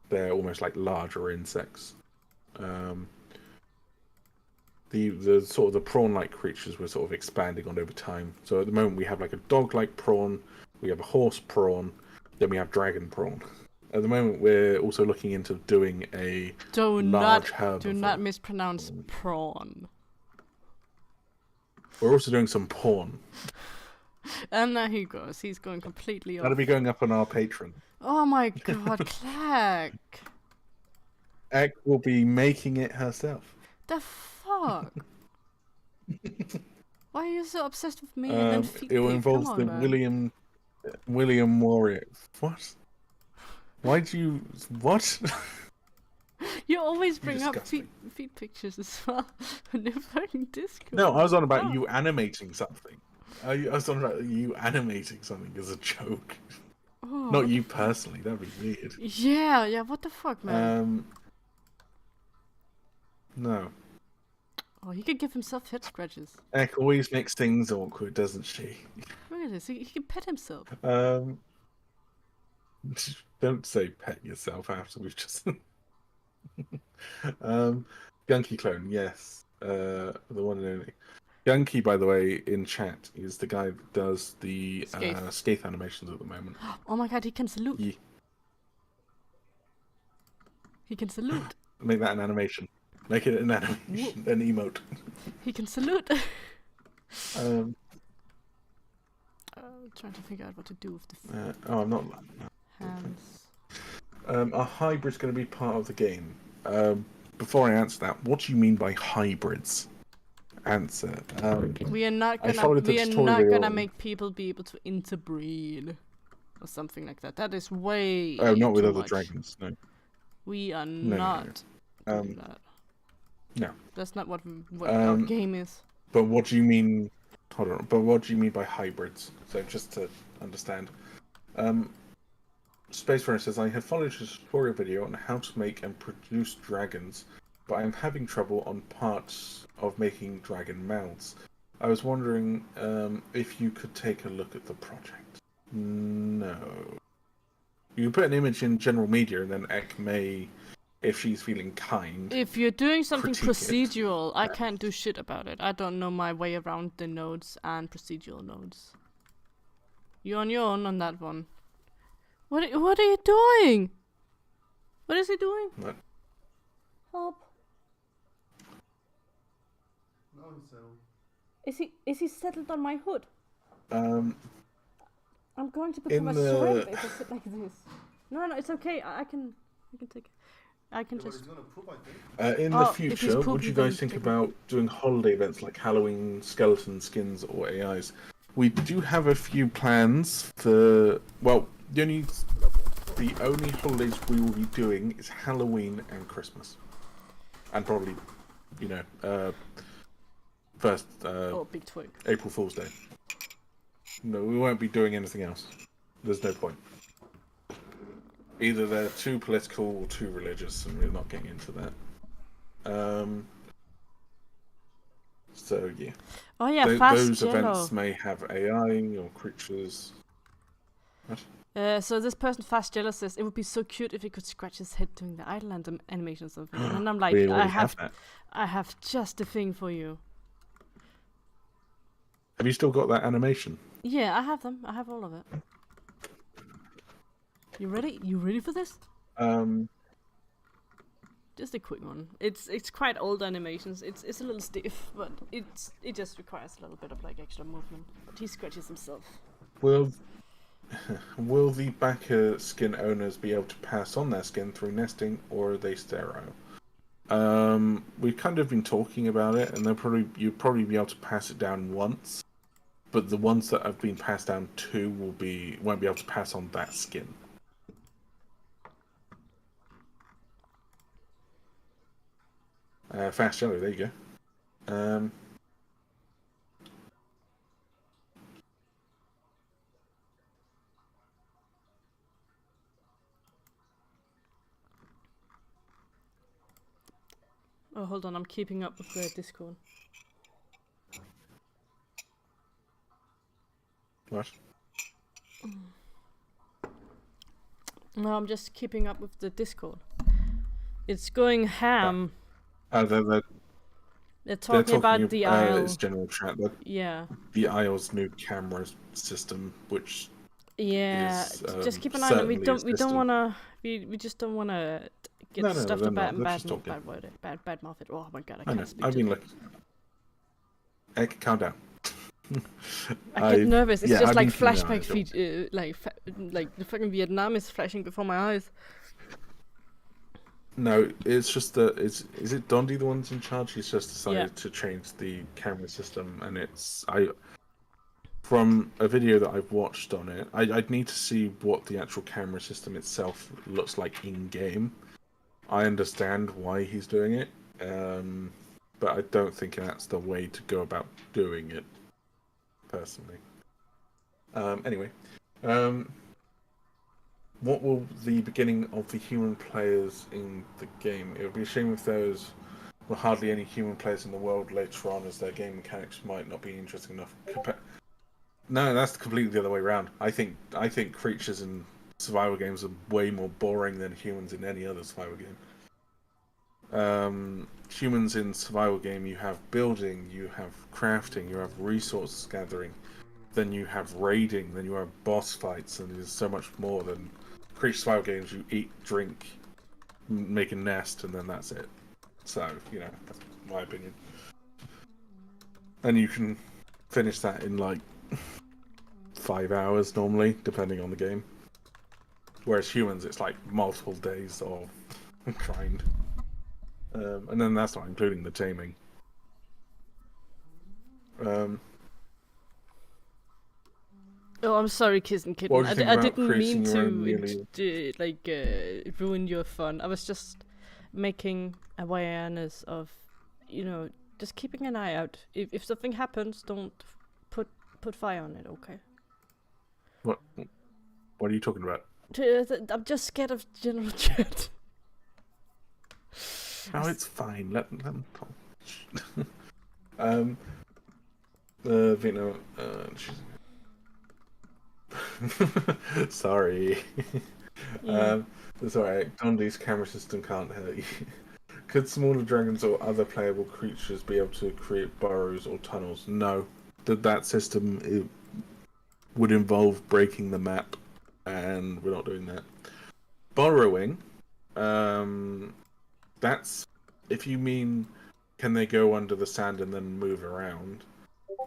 they're almost like larger insects. The sort of the prawn-like creatures we're sort of expanding on over time. So at the moment we have like a dog-like prawn, we have a horse prawn, then we have dragon prawn. At the moment we're also looking into doing a large herbivore. Do not mispronounce prawn. We're also doing some porn. And there he goes. He's going completely off. That'll be going up on our Patreon. Oh my god, Clack! Ek will be making it herself. The fuck? Why are you so obsessed with me and feet? It involves the man. William Warrior. What? Why do you... What? You always bring up feet pictures as well on your fucking Discord. No, I was on about you animating something. I was on about you animating something as a joke. Oh, Not you personally, that'd be weird. Yeah, what the fuck, man? No. Oh, he could give himself head scratches. Ek always makes things awkward, doesn't she? Look at this, he can pet himself. Don't say pet yourself after we've just... Gunky clone, yes. The one and only. Gunky, by the way, in chat, is the guy that does the Scathe animations at the moment. Oh my god, he can salute. Yeah. He can salute. Make that an animation. Make it an animation, an emote. He can salute. Trying to figure out what to do with the I'm not... hands. A hybrid's going to be part of the game. Before I answer that, what do you mean by hybrids? answer. We are not I gonna. followed the We are tutorial. not gonna make people be able to interbreed or something like that. That is way Oh, not with too other much. dragons. No. We are No. not doing that. No. That's not what our game is. But what do you mean? Hold on. But what do you mean by hybrids? So just to understand. Spacefarer says, I have followed a tutorial video on how to make and produce dragons, but I'm having trouble on parts of making dragon mouths. I was wondering if you could take a look at the project. No. You put an image in general media, and then Ek may, if she's feeling kind. If you're doing something critique procedural, I can't do shit about it. I don't know my way around the nodes and procedural nodes. You're on your own on that one. What are you doing? What is he doing? What? Help. No, he's settled. Is he settled on my hood? Um, I'm going to become a shrimp if I sit like this. No, it's okay. I can take it. I can just. He's gonna poop, I think. in the future, what do you guys think about doing holiday events like Halloween skeleton skins or AIs? We do have a few plans for. Well, the only holidays we will be doing is Halloween and Christmas, and probably, first Big twig. April Fool's Day. No, we won't be doing anything else. There's no point. Either they're too political or too religious, and we're not getting into that. So yeah. Oh yeah, fast those jello. events may have AI or creatures. What? So this person fast jello says it would be so cute if he could scratch his head doing the island animation or something. And I'm like, I have just the thing for you. Have you still got that animation? Yeah, I have them. I have all of it. You ready? You ready for this? Just a quick one. It's quite old animations. It's a little stiff, but it just requires a little bit of like extra movement. But he scratches himself. Will the backer skin owners be able to pass on their skin through nesting, or are they sterile? We've kind of been talking about it, and you'd probably be able to pass it down once, but the ones that have been passed down to won't be able to pass on that skin. Fast jello, there you go. Oh, hold on, I'm keeping up with the Discord. What? No, I'm just keeping up with the Discord. It's going ham. They're talking about the Isle. It's general chat. Yeah. The Isle's new camera system, which is, just keep an eye on it. We don't wanna. We just don't wanna get stuffed about and bad mouth it. Oh my god, I can't speak. I mean, like, calm down. I get nervous. It's just like flashback feed, like the fucking Vietnam is flashing before my eyes. No, it's just that is it Dondi the one's in charge? He's just decided to change the camera system, and from a video that I've watched on it, I'd need to see what the actual camera system itself looks like in game. I understand why he's doing it, but I don't think that's the way to go about doing it, personally. Anyway, what will the beginning of the human players in the game? It would be a shame if there were hardly any human players in the world later on, as their game mechanics might not be interesting enough. No, that's completely the other way around. I think creatures in survival games are way more boring than humans in any other survival game. Humans in survival game, you have building, you have crafting, you have resource gathering, then you have raiding, then you have boss fights, and there's so much more than creature survival games. You eat, drink, make a nest, and then that's it. So, that's my opinion. And you can finish that in like 5 hours normally, depending on the game. Whereas humans, it's like multiple days of grind. And then that's not including the taming. Oh, I'm sorry, Kiss and Kitten. What do you think I about didn't mean creating your own to ruin your fun. I was just making awareness of, just keeping an eye out. If something happens, don't put fire on it. Okay. What are you talking about? I'm just scared of general chat. Oh, it's fine. Let them talk. Vino, sorry. It's alright. Dundee's camera system can't hurt you. Could smaller dragons or other playable creatures be able to create burrows or tunnels? No. That system would involve breaking the map, and we're not doing that. Burrowing, that's if you mean can they go under the sand and then move around.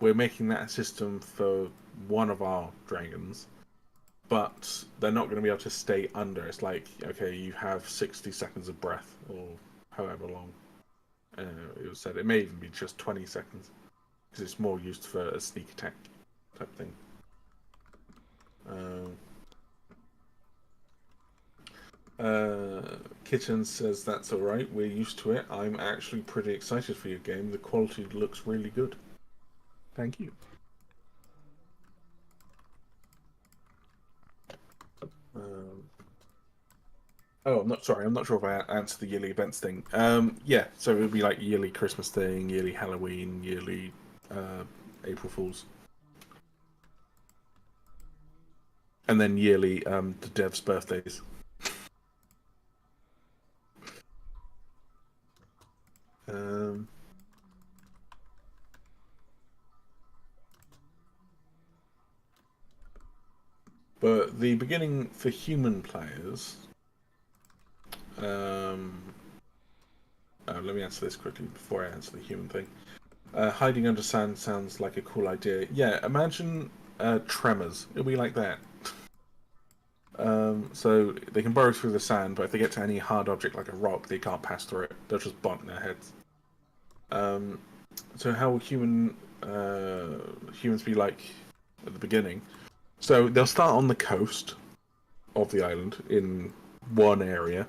We're making that a system for one of our dragons, but they're not going to be able to stay under. It's like, okay, you have 60 seconds of breath, or however long it was said. It may even be just 20 seconds, because it's more used for a sneak attack type thing. Kitten says that's alright, we're used to it. I'm actually pretty excited for your game. The quality looks really good. Thank you. I'm not sure if I answered the yearly events thing. Yeah, so it would be like yearly Christmas thing, yearly Halloween, yearly April Fools. And then yearly the devs' birthdays. But the beginning for human players. Let me answer this quickly before I answer the human thing. Hiding under sand sounds like a cool idea. Yeah, imagine Tremors. It'll be like that. So they can burrow through the sand, but if they get to any hard object like a rock, they can't pass through it. They'll just bonk their heads. So how will humans be like at the beginning? So they'll start on the coast of the island in one area.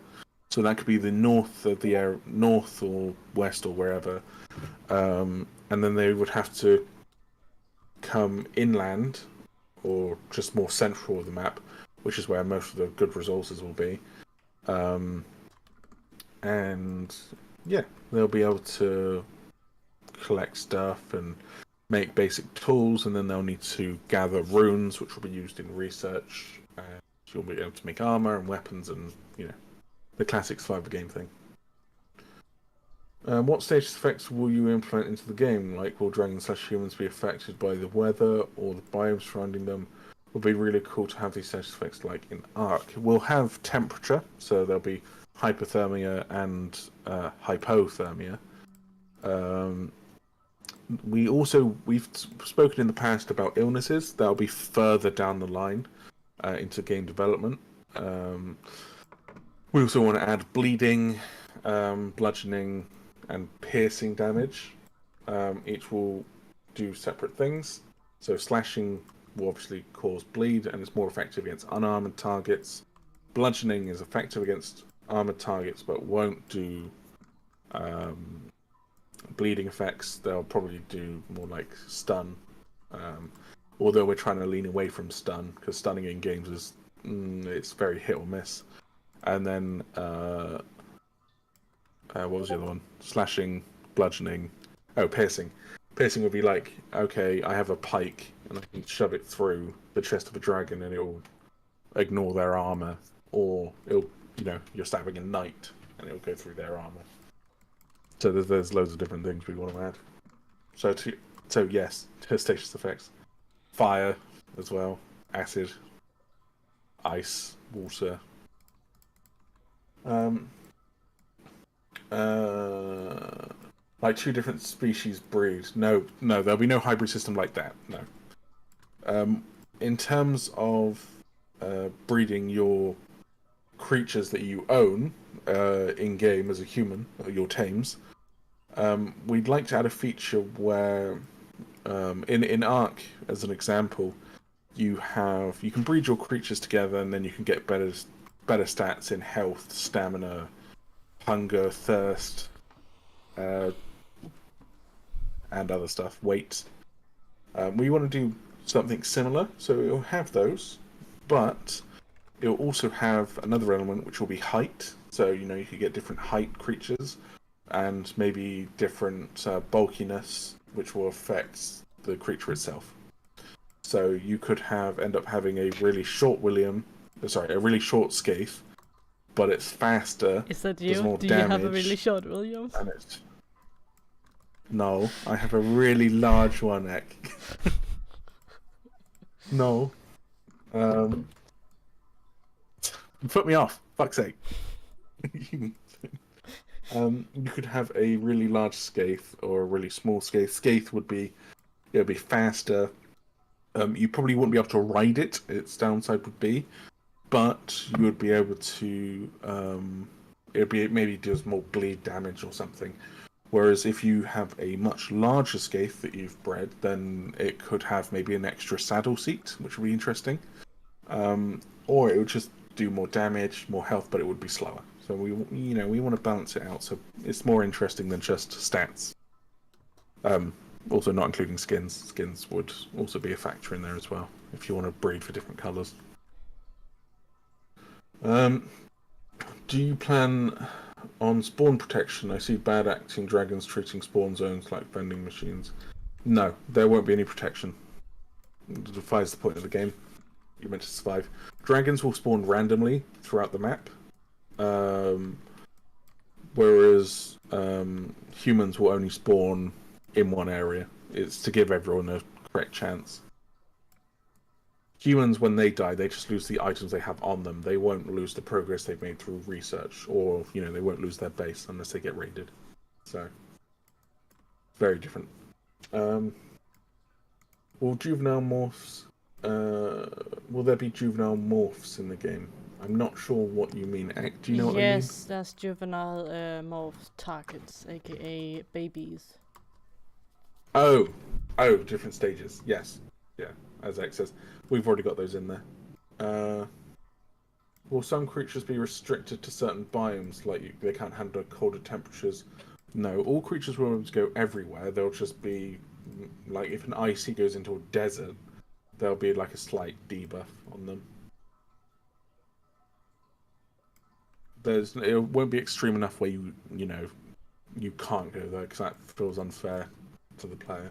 So that could be the north of the north or west or wherever, and then they would have to come inland or just more central of the map, which is where most of the good resources will be. And yeah, they'll be able to collect stuff and make basic tools, and then they'll need to gather runes, which will be used in research. And you'll be able to make armor and weapons, and the classic survivor game thing. What status effects will you implement into the game? Like, will dragons/humans be affected by the weather or the biomes surrounding them? It would be really cool to have these status effects like in Ark. We'll have temperature, so there'll be hypothermia and hypothermia. We've spoken in the past about illnesses. That'll be further down the line into game development. We also want to add bleeding, bludgeoning, and piercing damage. Each will do separate things. So slashing will obviously cause bleed, and it's more effective against unarmored targets. Bludgeoning is effective against armored targets, but won't do bleeding effects. They'll probably do more like stun. Although we're trying to lean away from stun, because stunning in games is it's very hit or miss. And then what was the other one? Slashing, bludgeoning. Oh, piercing. Piercing would be like, okay, I have a pike and I can shove it through the chest of a dragon and it'll ignore their armor, or it'll, you're stabbing a knight and it'll go through their armor. So there's loads of different things we want to add. So yes, status effects, fire as well, acid, ice, water. Like two different species breed. No, there'll be no hybrid system like that. No. In terms of breeding your creatures that you own in game as a human, your tames, we'd like to add a feature where in Ark, as an example, you can breed your creatures together, and then you can get better stats in health, stamina, hunger, thirst, and other stuff, weight. We want to do something similar, so it'll have those, but it'll also have another element which will be height. So you could get different height creatures, and maybe different bulkiness, which will affect the creature itself. So you could end up having a really short a really short Skaith, but it's faster. Is that does you? more Do damage, you have a really short William? And No, I have a really large one, Ek. No. Put me off, fuck's sake. You could have a really large Skaith or a really small Skaith. Skaith would be faster. You probably wouldn't be able to ride it. Its downside would be, but you would be able to. Maybe does more bleed damage or something. Whereas if you have a much larger Skaith that you've bred, then it could have maybe an extra saddle seat, which would be interesting. Or it would just do more damage, more health, but it would be slower. So we want to balance it out so it's more interesting than just stats. Also not including skins. Skins would also be a factor in there as well, if you want to breed for different colours. Do you plan on spawn protection? I see bad acting dragons treating spawn zones like vending machines. No, there won't be any protection. It defies the point of the game. You're meant to survive. Dragons will spawn randomly throughout the map, whereas humans will only spawn in one area. It's to give everyone a correct chance. Humans, when they die, they just lose the items they have on them. They won't lose the progress they've made through research, or they won't lose their base unless they get raided. So, very different. Will juvenile morphs? Will there be juvenile morphs in the game? I'm not sure what you mean. Do you know what I mean? Yes, there's juvenile morph targets, aka babies. Oh, different stages. Yes, yeah. As X says, we've already got those in there. Will some creatures be restricted to certain biomes, like they can't handle colder temperatures? No, all creatures will be able to go everywhere. They'll just be like if an icy goes into a desert, there'll be like a slight debuff on them. It won't be extreme enough where you can't go there, because that feels unfair to the player.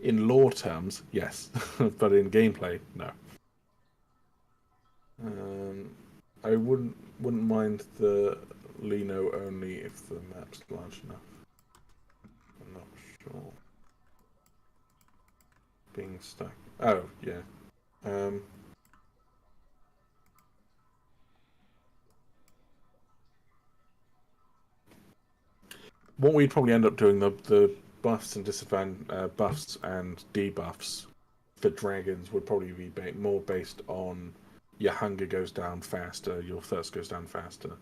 In lore terms, yes, but in gameplay, no. I wouldn't mind the Lino only if the map's large enough. I'm not sure. Being stuck. Oh yeah. What we'd probably end up doing, the buffs and buffs and debuffs for dragons would probably be more based on your hunger goes down faster, your thirst goes down faster,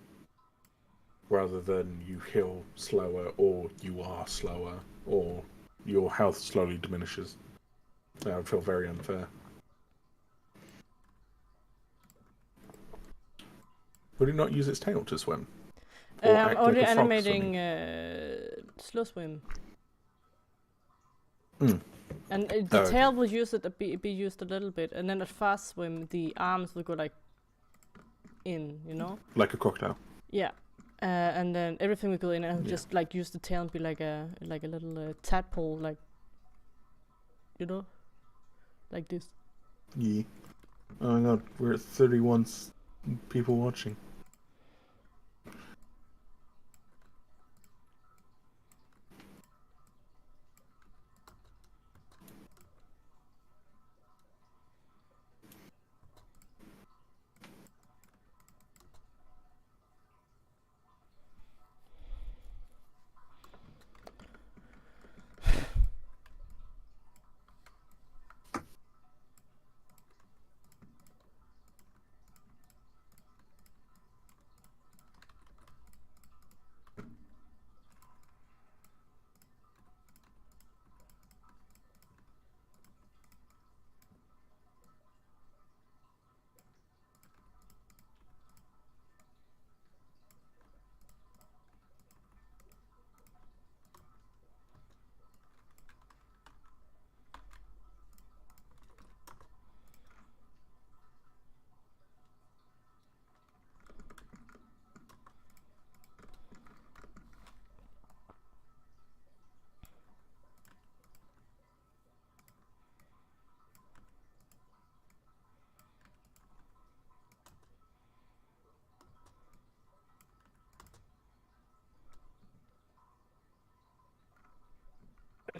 rather than you heal slower, or you are slower, or your health slowly diminishes. That would feel very unfair. Would it not use its tail to swim? I'm act only like a frog animating swimming? slow swim. Mm. And the tail will use it be used a little bit, and then at fast swim, the arms will go like in, like a crocodile. Yeah, and then everything will go in, and I'll just like use the tail and be like a little tadpole, like like this. Yeah. Oh my god, we're at 31 people watching.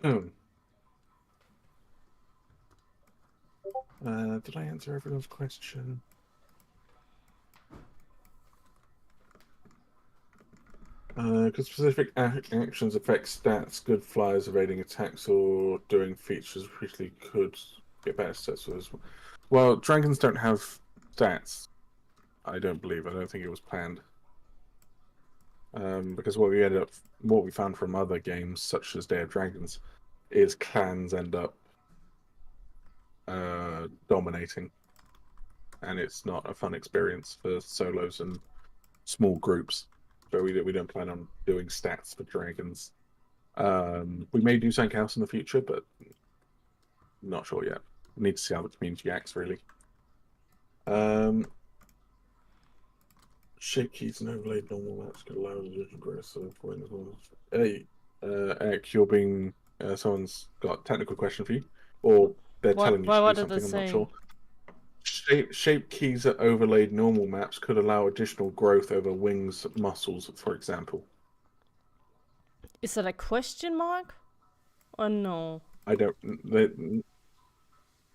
Did I answer everyone's question? Could specific actions affect stats? Good flyers evading attacks or doing features repeatedly could get better stats as well. Well, dragons don't have stats. I don't believe. I don't think it was planned. Because what we found from other games, such as Day of Dragons, is clans end up dominating, and it's not a fun experience for solos and small groups. So we don't plan on doing stats for dragons. We may do something else in the future, but not sure yet. We need to see how the community acts, really. Shape keys and overlaid normal maps could allow the to progress. So, hey, Ek, you're being someone's got a technical question for you, or they're telling you to do what something. I'm not saying? sure. Shape keys that overlaid normal maps could allow additional growth over wings muscles, for example. Is that a question mark? Or no? I don't.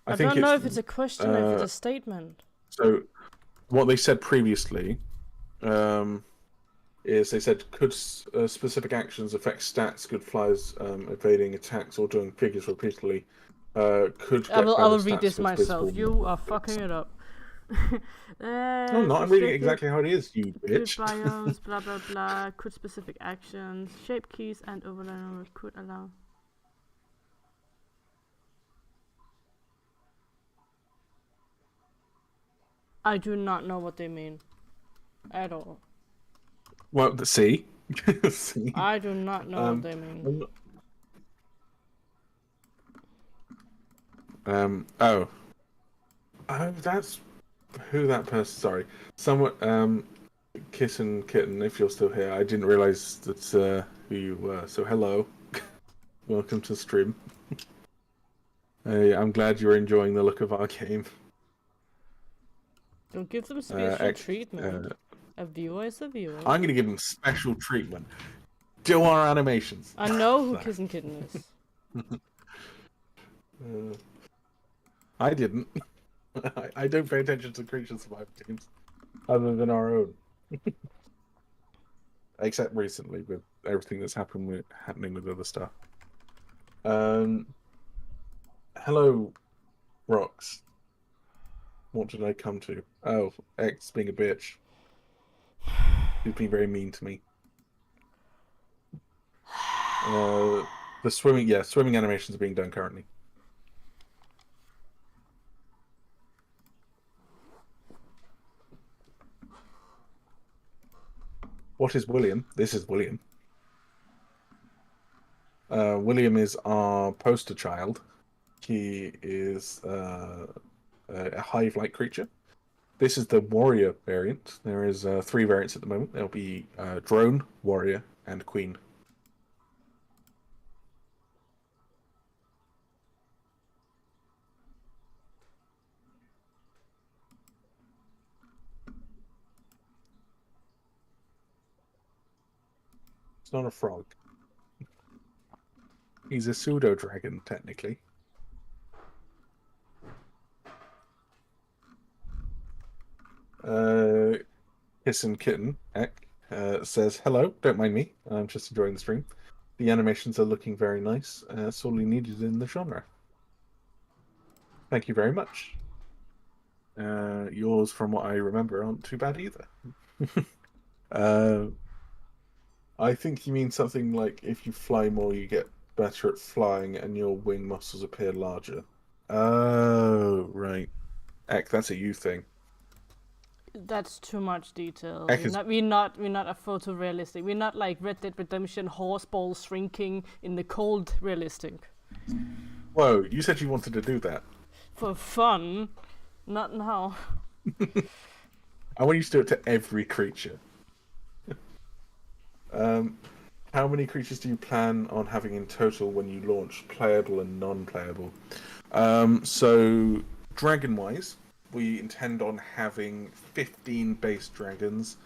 I don't know if it's a question or if it's a statement. So, what they said previously is they said could specific actions affect stats, good flies, evading attacks, or doing figures repeatedly. Could get I will read stats this with myself. visible You are fucking it up. No, I'm not. I'm reading it exactly how it is, you bitch. Biomes, blah blah blah. Could specific actions, shape keys, and overlay could allow. I do not know what they mean at all. Well, see? See? I do not know what they mean. Oh, that's who that person. Sorry, someone. Kiss and Kitten. If you're still here, I didn't realize that's who you were. So hello, welcome to the stream. I'm glad you're enjoying the look of our game. Don't give them special treatment. A viewer is a viewer. I'm gonna give them special treatment. Do our animations. I know who Kiss and Kitten is. I didn't. I don't pay attention to Creature Survival teams, other than our own. Except recently, with everything that's happening with other stuff. Hello, Rocks. What did I come to? Oh, X being a bitch. He's been very mean to me. The swimming animations are being done currently. What is William? This is William. William is our poster child. He is a hive-like creature. This is the warrior variant. There is 3 variants at the moment. There'll be drone, warrior, and queen. It's not a frog. He's a pseudo dragon, technically. Kiss and Kitten Ek says, hello, don't mind me. I'm just enjoying the stream. The animations are looking very nice. Sorely needed in the genre. Thank you very much. Yours, from what I remember, aren't too bad either. I think you mean something like if you fly more, you get better at flying and your wing muscles appear larger. Oh, right. Ek, that's a you thing. That's too much detail. Ek We're not a photorealistic. We're not like Red Dead Redemption horseball shrinking in the cold realistic. Whoa, you said you wanted to do that. For fun. Not now. I want you to do it to every creature. How many creatures do you plan on having in total when you launch, playable and non-playable? So, dragon-wise, we intend on having 15 base dragons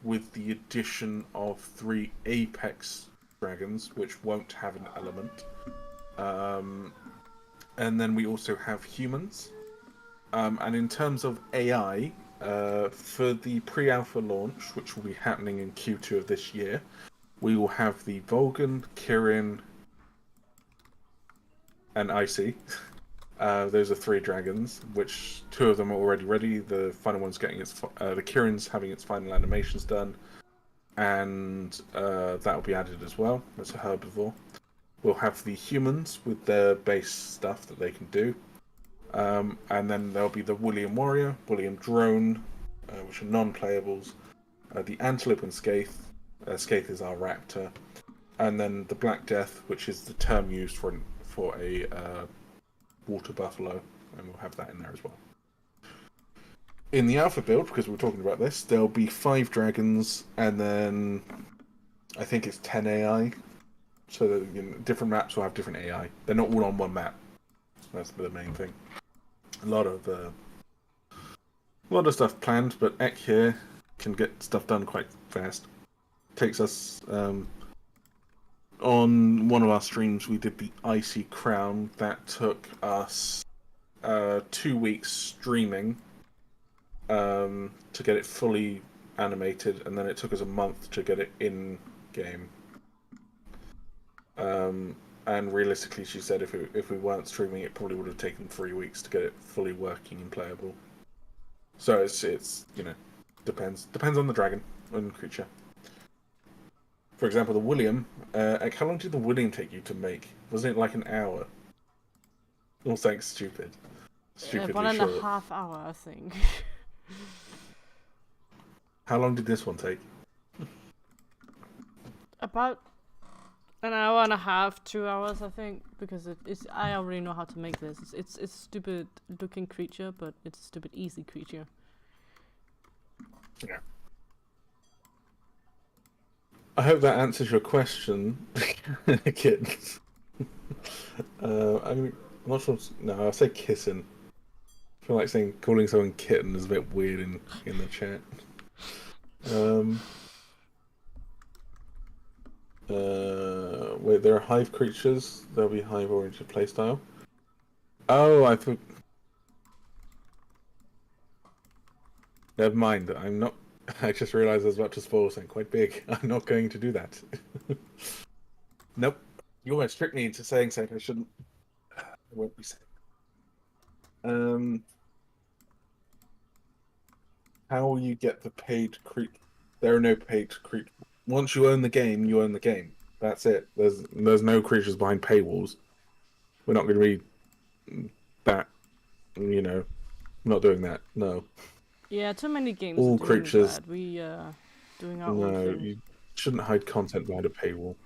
with the addition of 3 apex dragons, which won't have an element. And then we also have humans. And in terms of AI, for the pre-alpha launch, which will be happening in Q2 of this year, we will have the Volgan, Kirin, and Icy. Those are 3 dragons, which 2 of them are already ready. The final one's getting the Kirin's having its final animations done, and that will be added as well. That's a herbivore. We'll have the humans with their base stuff that they can do. And then there'll be the William Warrior, William Drone, which are non-playables, the Antelope and Skaith. Skaith is our raptor. And then the Black Death, which is the term used for a water buffalo, and we'll have that in there as well. In the alpha build, because we're talking about this, there'll be 5 dragons, and then I think it's 10 AI. So that, different maps will have different AI. They're not all on one map. That's the main thing. A lot of stuff planned, but Ek here can get stuff done quite fast. Takes us on one of our streams we did the Icy Crown. That took us 2 weeks streaming to get it fully animated, and then it took us a month to get it in game. And realistically, she said if we weren't streaming, it probably would have taken 3 weeks to get it fully working and playable. So it's depends on the dragon and creature. For example, the William. How long did the William take you to make? Wasn't it like an hour? Or something stupid. Stupidly 1.5 hours, I think. How long did this one take? About 1.5 hours, 2 hours, I think, because I already know how to make this. It's a stupid looking creature, but it's a stupid easy creature. Yeah. I hope that answers your question, kittens. I'm not sure. No, I'll say kitten. I feel like calling someone kitten is a bit weird in the chat. Wait, there are hive creatures. There'll be hive-oriented playstyle. Oh, I thought. Never mind. I'm not. I just realised I was about to spoil something quite big. I'm not going to do that. Nope. You almost tricked me into saying something I shouldn't. I won't be saying. How will you get the paid creep? There are no paid creep. Once you own the game, you own the game. That's it. There's no creatures behind paywalls. We're not going to be that. Not doing that. No. Yeah, too many games All are doing creatures. that. We doing our own No, thing. you shouldn't hide content behind a paywall.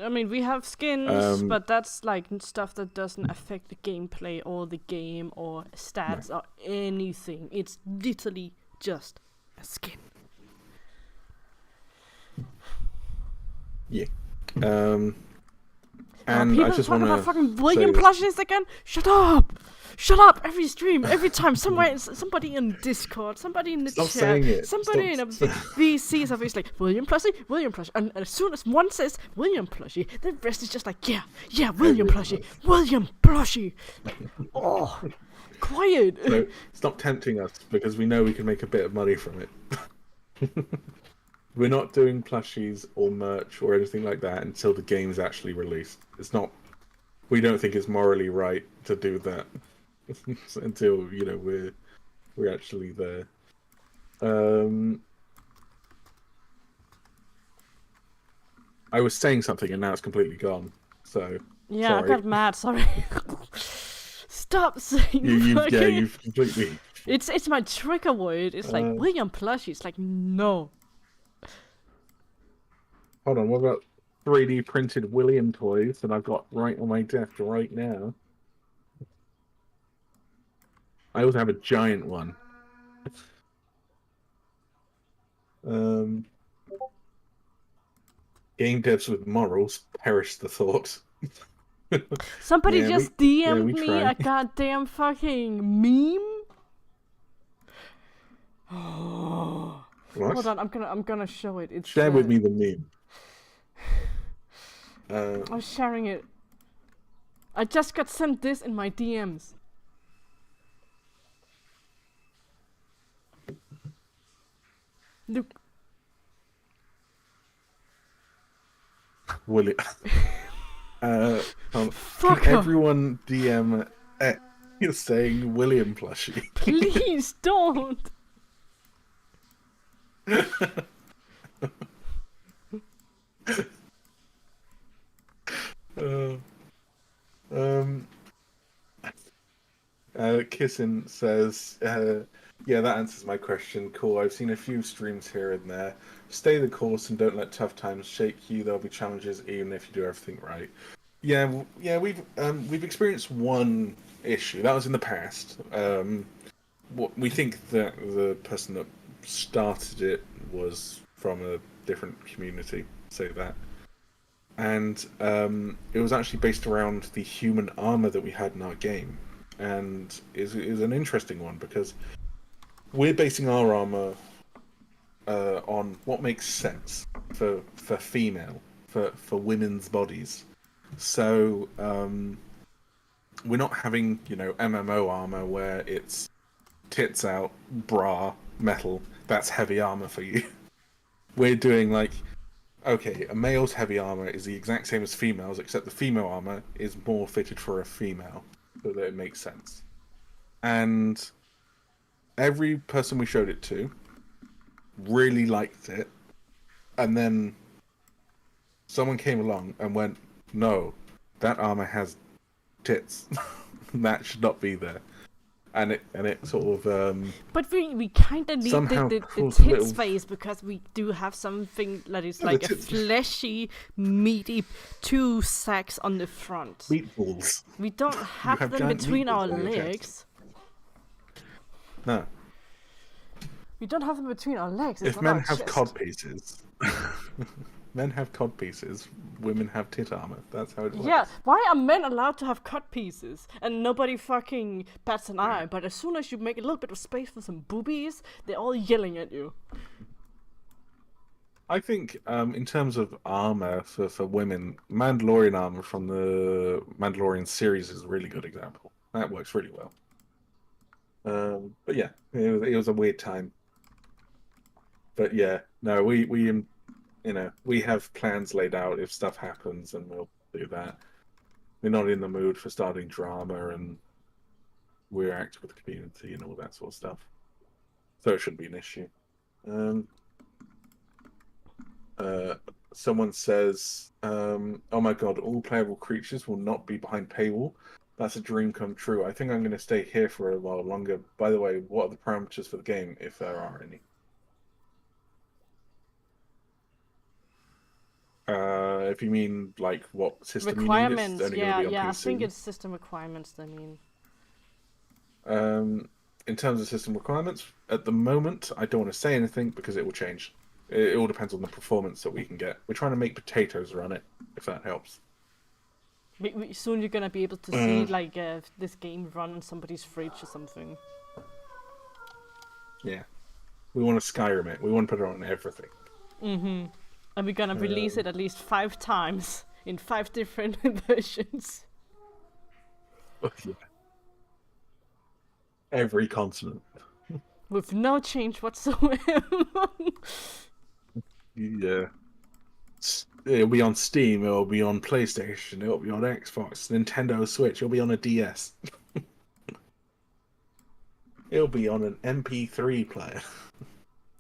I mean, we have skins, but that's like stuff that doesn't affect the gameplay or the game or stats or anything. It's literally just a skin. Yeah. And I just want to fucking William plushies again. Shut up! Shut up! Every stream, every time, somebody in Discord, somebody in the Stop chat, saying it. somebody in a VC stuff is like William plushie, and as soon as one says William plushie, the rest is just like yeah, William plushie. Oh, quiet. So stop tempting us because we know we can make a bit of money from it. We're not doing plushies or merch or anything like that until the game's actually released. It's not. We don't think it's morally right to do that until we're actually there. I was saying something and now it's completely gone. So yeah, sorry. I got mad. Sorry. Stop saying. You've completely. It's my trigger word. It's like William plushie. It's like no. Hold on, what about 3D printed William toys that I've got right on my desk right now? I also have a giant one. Game devs with morals, perish the thought. Somebody Yeah, just we DM'd me try. a goddamn fucking meme. What? Hold on, I'm gonna show it. It's Share with me the meme. I'm sharing it. I just got sent this in my DMs. Look. William. Fuck can her. everyone DM you're saying William plushie? Please don't. Kissin says, yeah, that answers my question. Cool. I've seen a few streams here and there. Stay the course and don't let tough times shake you. There'll be challenges even if you do everything right. Yeah, we've experienced one issue. That was in the past. What we think that the person that started it was from a different community. Say that. And it was actually based around the human armor that we had in our game, and is an interesting one because we're basing our armor on what makes sense for female for women's bodies. So we're not having MMO armor where it's tits out, bra, metal. That's heavy armor for you. We're doing like, okay, a male's heavy armor is the exact same as females, except the female armor is more fitted for a female, so that it makes sense. And every person we showed it to really liked it, and then someone came along and went, no, that armor has tits. That should not be there. And it sort of But we kind of need the tits little... phase because we do have something that is like a fleshy, meaty 2 sacks on the front. Meatballs. We don't have them between our legs. No. We don't have them between our legs. If men have cod pieces, men have cod pieces. Women have tit armor. That's how it works. Yeah, why are men allowed to have cut pieces and nobody fucking bats an eye? But as soon as you make a little bit of space for some boobies, they're all yelling at you. I think, in terms of armor for women, Mandalorian armor from the Mandalorian series is a really good example. That works really well. But yeah, it was a weird time. But yeah, no, we have plans laid out if stuff happens, and we'll do that. We're not in the mood for starting drama, and we're active with the community and all that sort of stuff. So it shouldn't be an issue. Someone says, oh my god, all playable creatures will not be behind paywall. That's a dream come true. I think I'm going to stay here for a while longer. By the way, what are the parameters for the game, if there are any? If you mean like what system requirements, you need, it's yeah, PC. I think it's system requirements. I mean, in terms of system requirements, at the moment, I don't want to say anything because it will change. It all depends on the performance that we can get. We're trying to make potatoes run it, if that helps. Soon you're gonna be able to see like this game run on somebody's fridge or something. Yeah, we want to Skyrim it. We want to put it on everything. Mm-hmm. And we're gonna release it at least 5 times in 5 different versions. Yeah. Every continent. With no change whatsoever. Yeah. It'll be on Steam, it'll be on PlayStation, it'll be on Xbox, Nintendo Switch, it'll be on a DS. It'll be on an MP3 player.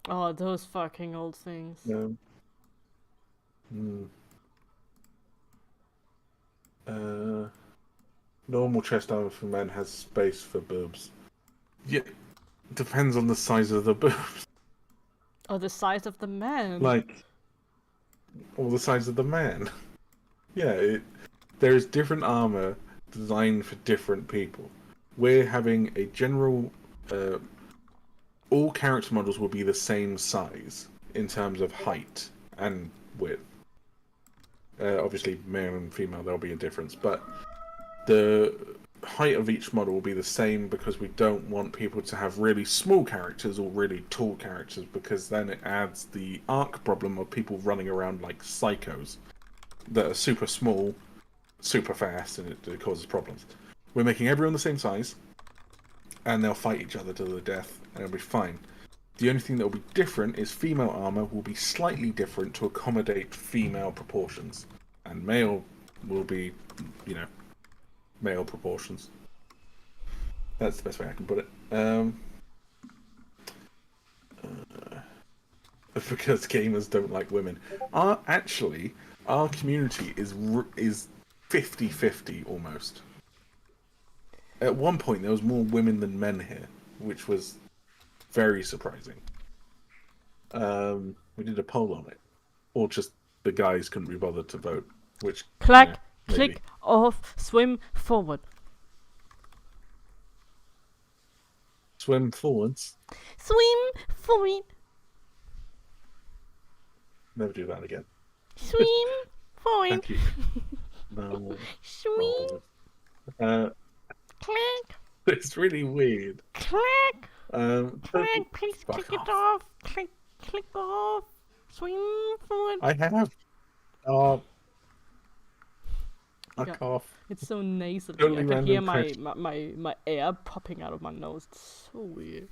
Oh, those fucking old things. Normal chest armor for men has space for boobs. Yeah, depends on the size of the boobs. Oh, the size of the man. Like, or the size of the man. Yeah, there's different armor designed for different people. We're having a general... all character models will be the same size in terms of height and width. Obviously, male and female, there'll be a difference, but the height of each model will be the same because we don't want people to have really small characters or really tall characters, because then it adds the arc problem of people running around like psychos that are super small, super fast and it causes problems. We're making everyone the same size, and they'll fight each other to the death, and it'll be fine. The only thing that will be different is female armor will be slightly different to accommodate female proportions, and male will be, male proportions. That's the best way I can put it. Because gamers don't like women. Our community is 50-50 almost. At one point, there was more women than men here, which was very surprising. We did a poll on it, or just the guys couldn't be bothered to vote. Which click off, swim forward. Swim forwards. Swim forward. Never do that again. Swim forward. Thank you. No. Swim. Click. It's really weird. Click. Click. Please click it off. Click off. Swim forward. I have. Fuck off. It's so nasally. Totally I can hear random my air popping out of my nose. It's so weird.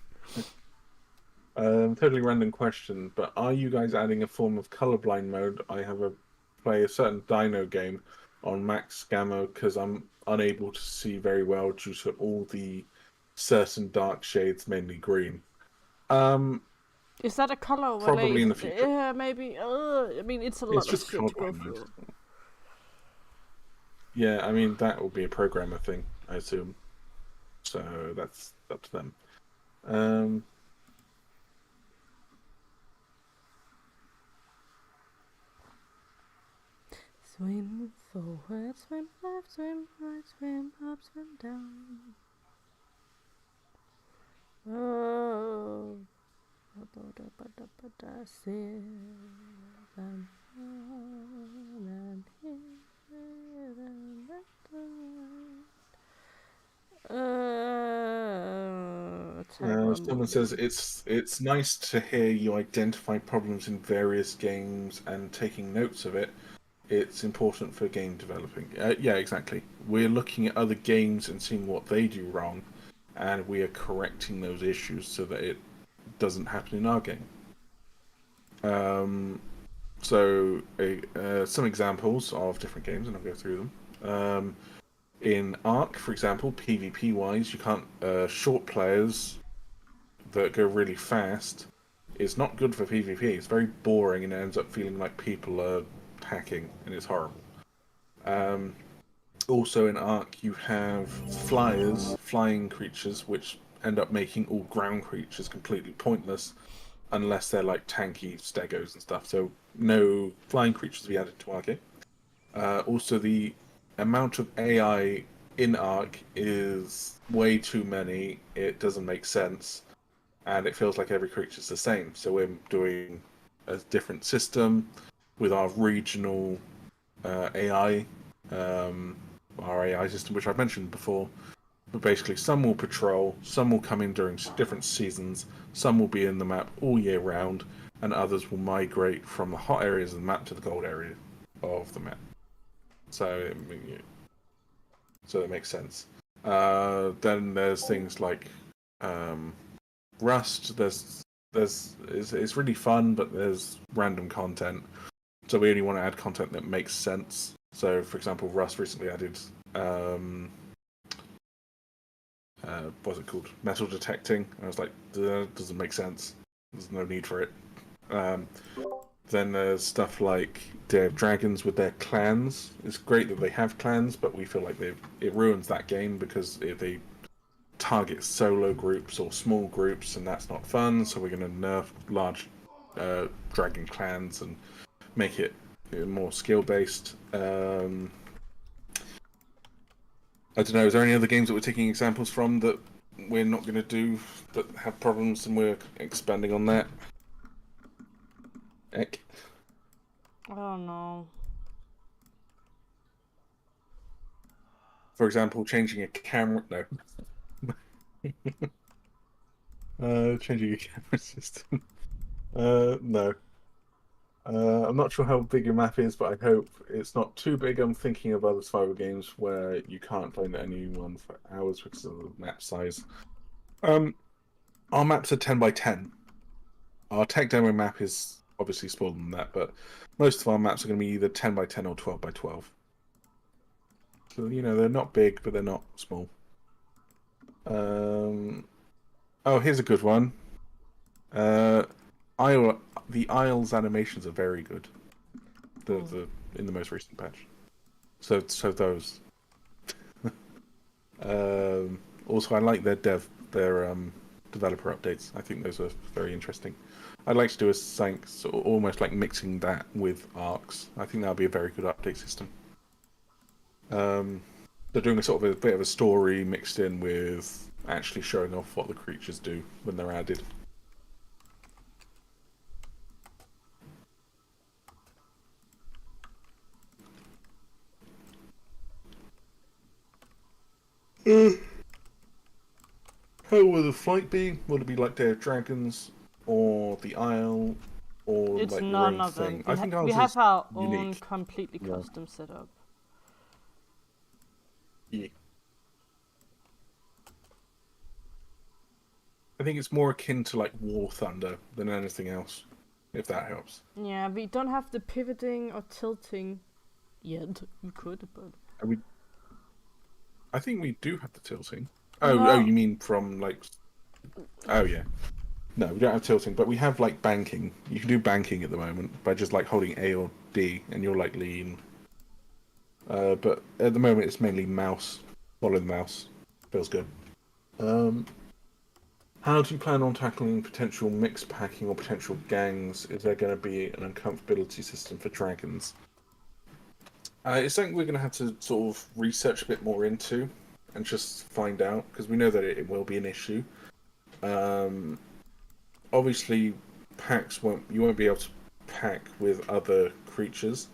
Totally random question, but are you guys adding a form of colorblind mode? I play a certain Dino game on max gamma because I'm unable to see very well due to all the certain dark shades, mainly green. Is that a color? Probably in the future. Yeah, maybe. I mean, it's a lot of shit to go through. Yeah, I mean that will be a programmer thing, I assume. So that's up to them. Swim forward, swim left, swim right, swim up, swim down. Oh, someone says it's nice to hear you identify problems in various games and taking notes of it. It's important for game developing. Yeah, exactly. We're looking at other games and seeing what they do wrong, and we are correcting those issues so that it doesn't happen in our game. Some examples of different games, and I'll go through them. In Ark, for example, PvP-wise, you can't short players that go really fast. It's not good for PvP. It's very boring, and it ends up feeling like people are hacking, and it's horrible. Also in Ark, you have flying creatures, which end up making all ground creatures completely pointless, unless they're like tanky stegos and stuff. So no flying creatures to be added to our game. Also, the amount of AI in Ark is way too many. It doesn't make sense, and it feels like every creature's the same. So we're doing a different system with our regional AI, our AI system, which I've mentioned before. But basically, some will patrol, some will come in during different seasons, some will be in the map all year round, and others will migrate from the hot areas of the map to the cold area of the map. So that makes sense. Then there's things like Rust. It's really fun, but there's random content. So we only want to add content that makes sense. So, for example, Rust recently added what's it called? Metal detecting. I was like, that doesn't make sense. There's no need for it. Then there's stuff like Day of Dragons with their clans. It's great that they have clans, but we feel like it ruins that game because they target solo groups or small groups, and that's not fun. So we're going to nerf large dragon clans and make it more skill-based. I don't know, is there any other games that we're taking examples from that we're not going to do that have problems and we're expanding on that? Ek? I don't know. For example, changing a camera... No. Changing a camera system. No. I'm not sure how big your map is, but I hope it's not too big. I'm thinking of other survival games where you can't find anyone for hours because of the map size. Our maps are 10 by 10. Our tech demo map is obviously smaller than that, but most of our maps are going to be either 10 by 10 or 12 by 12. So, they're not big, but they're not small. Oh, here's a good one. The Isles animations are very good. In the most recent patch. So those. Also, I like their developer updates. I think those are very interesting. I'd like to do something sort of almost like mixing that with arcs. I think that would be a very good update system. They're doing a sort of a bit of a story mixed in with actually showing off what the creatures do when they're added. How will the flight be? Will it be like Day of Dragons, or the Isle, or It's like your none own of thing? them. I think ours We have is our unique. own completely Yeah. custom setup. Yeah. I think it's more akin to like War Thunder than anything else, if that helps. Yeah, we don't have the pivoting or tilting yet. We could, but I think we do have the tilting. No. Oh, you mean from like? Oh yeah. No, we don't have tilting, but we have like banking. You can do banking at the moment by just like holding A or D, and you'll like lean. But at the moment, it's mainly mouse. Follow the mouse. Feels good. How do you plan on tackling potential mix packing or potential gangs? Is there going to be an uncomfortability system for dragons? It's something we're going to have to sort of research a bit more into and just find out, because we know that it will be an issue. Obviously, you won't be able to pack with other creatures,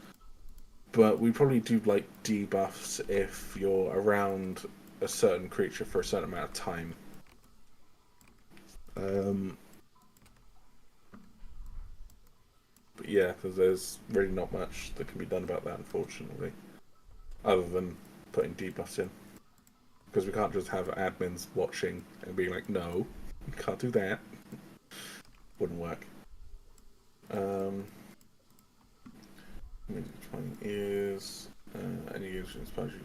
but we probably do like debuffs if you're around a certain creature for a certain amount of time. But yeah, there's really not much that can be done about that, unfortunately, other than putting debuffs in. Because we can't just have admins watching and being like, no, you can't do that. Wouldn't work. Is any games that inspired you?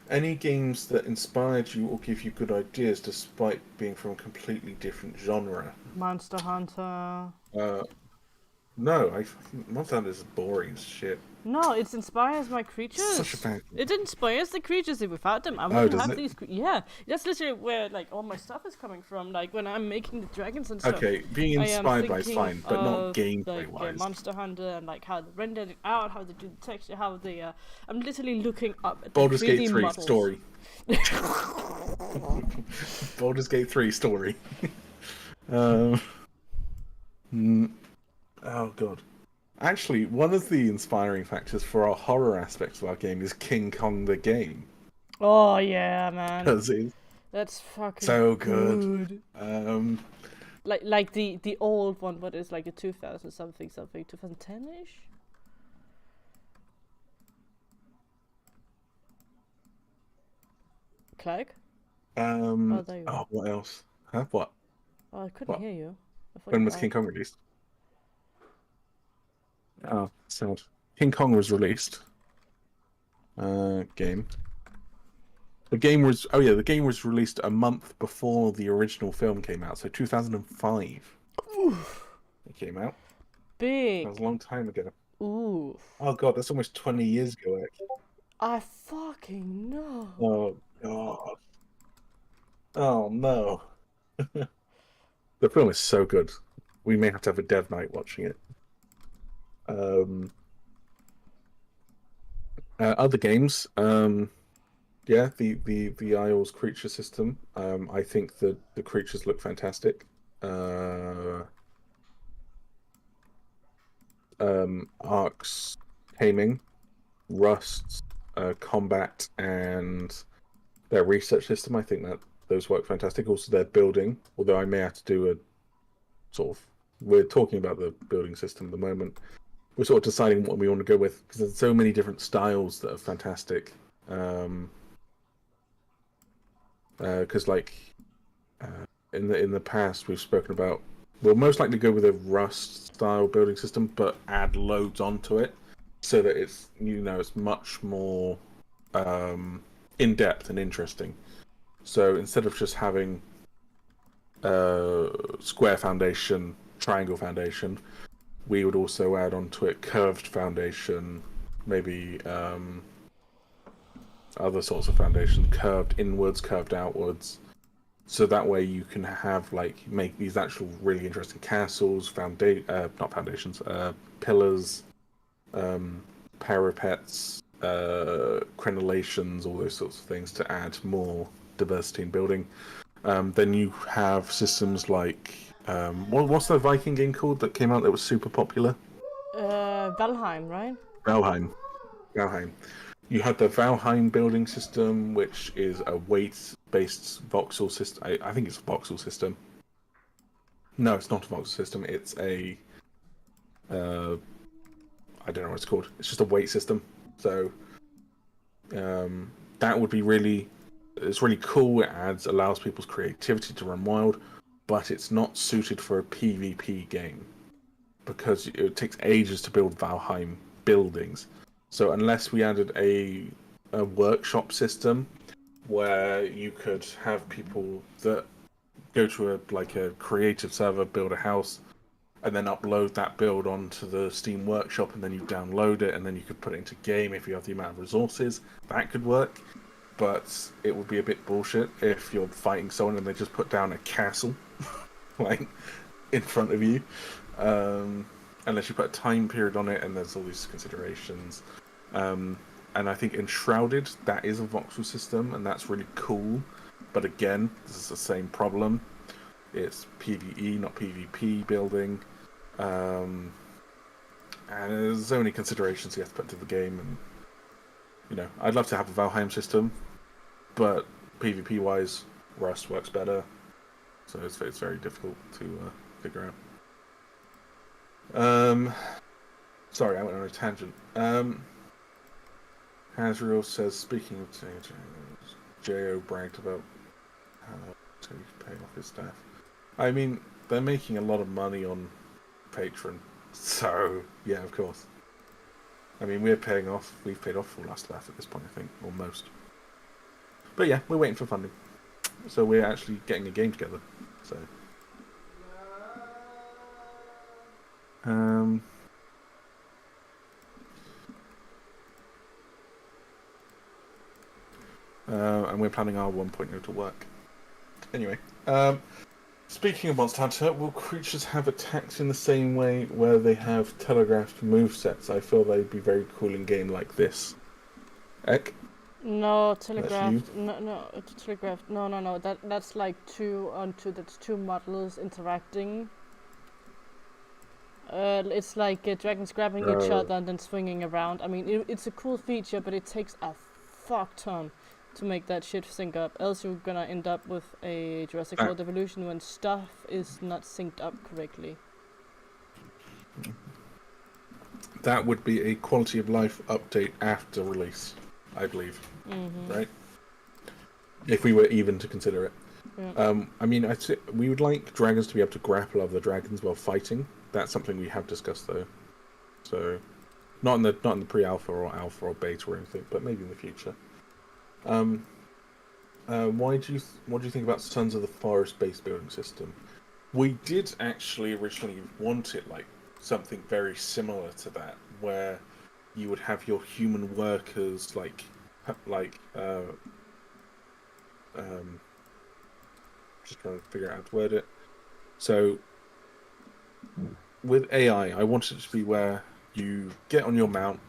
Any games that inspired you or give you good ideas despite being from a completely different genre? Monster Hunter. No, Monster Hunter is boring as shit. No, it inspires my creatures. Such a bad. It inspires the creatures. If without them, I wouldn't does have it? these. Yeah, that's literally where like all my stuff is coming from. Like when I'm making the dragons and stuff. Okay, being I am inspired by is thinking fine, but not of, gameplay like, wise. Monster Hunter and like how they rendered it out, how they do the texture, how they. I'm literally looking up at the Baldur's 3D Gate 3 models. story. Baldur's Gate 3 story. Oh god. Actually, one of the inspiring factors for our horror aspects of our game is King Kong the game. Oh yeah, man. Because it's That's fucking so good. Like the old one, but it's like a 2000 something 2010-ish. Clegg? Oh, there you are. What else? Huh? What? Oh, I couldn't hear you. I thought When you was died. King Kong released? Oh, sad. King Kong was released. Game. The game was released a month before the original film came out, so 2005. Oof. It came out. Big. That was a long time ago. Ooh. Oh god, that's almost 20 years ago, actually. I fucking know. Oh god. Oh no. The film is so good. We may have to have a dev night watching it. Other games, yeah, the Isles creature system. I think that the creatures look fantastic. Arcs, Taming, Rust, combat, and their research system. I think that those work fantastic. Also, their building. Although I may have to do a sort of. We're talking about the building system at the moment. we're sort of deciding what we want to go with because there's so many different styles that are fantastic. Because in the past we've spoken about, we'll most likely go with a Rust style building system, but add loads onto it so that it's it's much more in depth and interesting. So instead of just having square foundation, triangle foundation, we would also add onto it curved foundation, maybe other sorts of foundation, curved inwards, curved outwards. So that way you can have make these actual really interesting castles, not foundations, pillars, parapets, crenellations, all those sorts of things to add more diversity in building. Then you have systems like what's the Viking game called that came out that was super popular? Valheim, right? Valheim. You had the Valheim building system, which is a weight-based voxel system. I think it's a voxel system. No, it's not a voxel system. It's a I don't know what it's called. It's just a weight system. So that would be it's really cool. It allows people's creativity to run wild, but it's not suited for a PvP game because it takes ages to build Valheim buildings. So unless we added a workshop system where you could have people that go to a creative server, build a house, and then upload that build onto the Steam Workshop, and then you download it, and then you could put it into game if you have the amount of resources. That could work, but it would be a bit bullshit if you're fighting someone and they just put down a castle, in front of you. Unless you put a time period on it, and there's all these considerations. And I think Enshrouded, that is a voxel system, and that's really cool. But again, this is the same problem. It's PvE, not PvP building. And there's so many considerations you have to put into the game. And, I'd love to have a Valheim system, but PvP-wise, Rust works better. So it's very difficult to figure out. Sorry, I went on a tangent. Hasriel says, speaking of J.O. bragged about how he's paying off his staff. I mean, they're making a lot of money on Patreon, so yeah, of course. I mean, we've paid off all our staff at this point, I think, or most. But yeah, we're waiting for funding. So we're actually getting a game together. So and we're planning our 1.0 to work. Anyway, speaking of Monster Hunter, will creatures have attacks in the same way where they have telegraphed movesets? I feel they'd be very cool in game like this. Ek? No, telegraphed. No, telegraphed. No. That's like that's two models interacting. It's like dragons grabbing each other and then swinging around. I mean, it's a cool feature, but it takes a fuck ton to make that shit sync up. Else you're gonna end up with a Jurassic World Evolution when stuff is not synced up correctly. That would be a quality of life update after release, I believe. Mm-hmm. Right? If we were even to consider it. Yeah. I mean, we would like dragons to be able to grapple other dragons while fighting. That's something we have discussed, though. So, not in the pre-alpha or alpha or beta or anything, but maybe in the future. What do you think about Sons of the Forest base building system? We did actually originally want it like something very similar to that, where you would have your human workers just trying to figure out how to word it. So with AI, I wanted it to be where you get on your mount,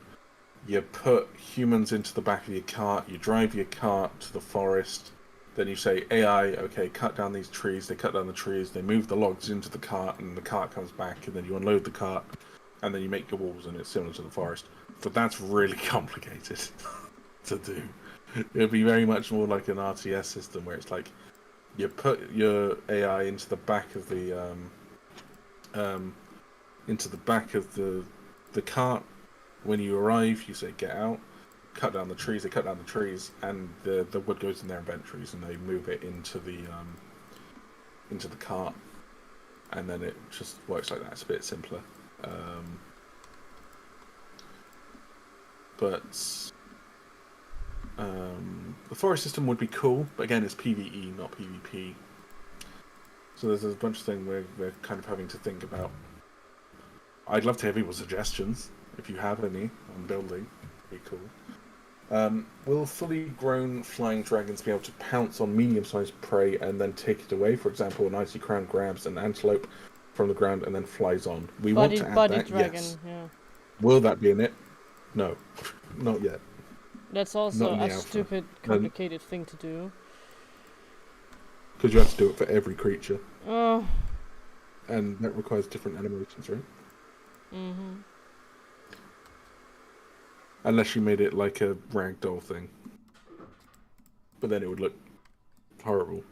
you put humans into the back of your cart, you drive your cart to the forest, then you say, AI, okay, cut down these trees, they cut down the trees, they move the logs into the cart, and the cart comes back, and then you unload the cart, and then you make your walls, and it's similar to the forest. But that's really complicated to do. It would be very much more like an RTS system, where it's like, you put your AI into the back of the the cart, when you arrive, you say get out, cut down the trees. They cut down the trees, and the wood goes in their inventories, and they move it into the cart, and then it just works like that. It's a bit simpler, but the forest system would be cool. But again, it's PvE, not PvP. So there's a bunch of things we're kind of having to think about. I'd love to hear people's suggestions, if you have any, on building. It'd be cool. Will fully grown flying dragons be able to pounce on medium-sized prey and then take it away? For example, an icy crown grabs an antelope from the ground and then flies on. We want to add that, dragon, yes. yeah. Will that be in it? No. Not yet. That's also a stupid, complicated thing to do. Because you have to do it for every creature. Oh. And that requires different animations, right? Mm-hmm. Unless you made it like a ragdoll thing. But then it would look horrible.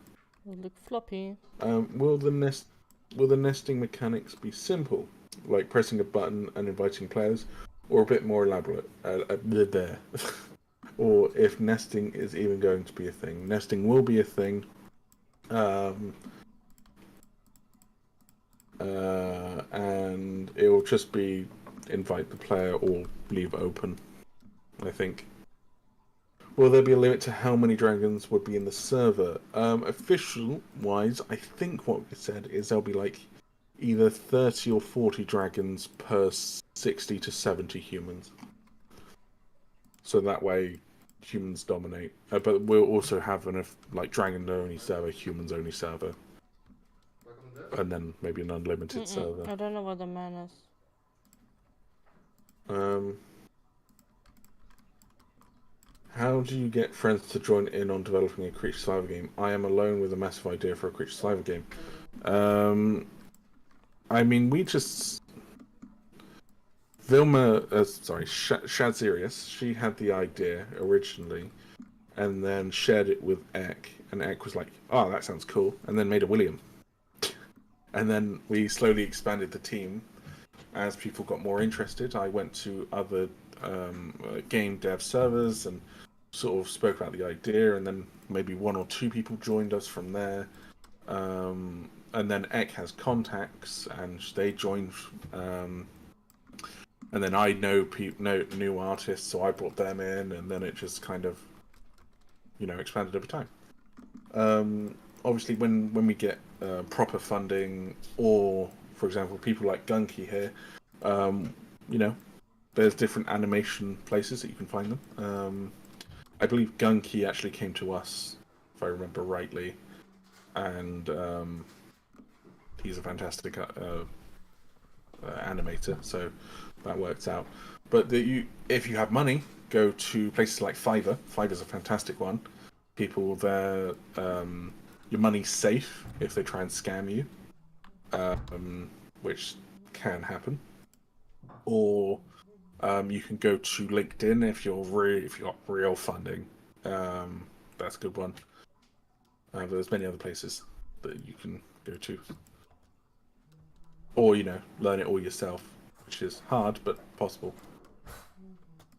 It would look floppy. Will the nesting mechanics be simple? Like pressing a button and inviting players? Or a bit more elaborate? There. Or if nesting is even going to be a thing. Nesting will be a thing. And it will just be invite the player or leave open, I think. Will there be a limit to how many dragons would be in the server? Official wise, I think what we said is there'll be like either 30 or 40 dragons per 60 to 70 humans. So that way humans dominate. But we'll also have an dragon only server, humans only server. And then maybe an unlimited server. I don't know what the man is. How do you get friends to join in on developing a Creature Survivor game? I am alone with a massive idea for a Creature Survivor game. I mean, we just... Shadzirius, she had the idea originally, and then shared it with Ek, and Ek was like, oh, that sounds cool, and then made a William. And then we slowly expanded the team as people got more interested. I went to other game dev servers and sort of spoke about the idea, and then maybe 1 or 2 people joined us from there. And then Ek has contacts, and they joined. And then I know new artists, so I brought them in, and then it just kind of, expanded over time. Obviously, when we get proper funding, or for example, people like Gunky here, there's different animation places that you can find them. I believe Gunky actually came to us, if I remember rightly, and he's a fantastic animator, so that works out. But if you have money, go to places like Fiverr. Fiverr's a fantastic one. People there, your money's safe if they try and scam you, which can happen. Or you can go to LinkedIn if you've got real funding. That's a good one. But there's many other places that you can go to. Or, learn it all yourself, which is hard, but possible.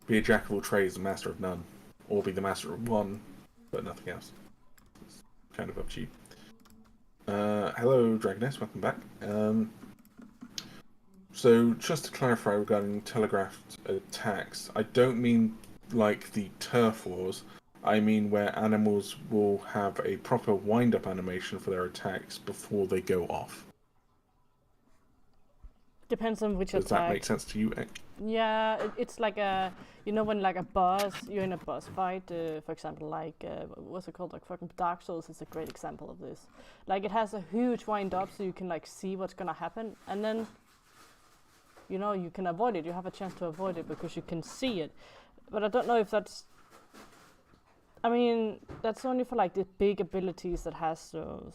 Be a jack of all trades and master of none. Or be the master of one, but nothing else. It's kind of up to you. Hello, Dragoness, welcome back. So, just to clarify regarding telegraphed attacks, I don't mean like the turf wars. I mean where animals will have a proper wind-up animation for their attacks before they go off. Depends on which Does attack. That make sense to you, Ek? Yeah, it's like a, when like a boss, you're in a boss fight, for example, like, what's it called, like fucking Dark Souls is a great example of this. Like, it has a huge wind up so you can like see what's gonna happen, and then, you can avoid it, you have a chance to avoid it because you can see it. But I don't know if that's, that's only for like the big abilities that has those.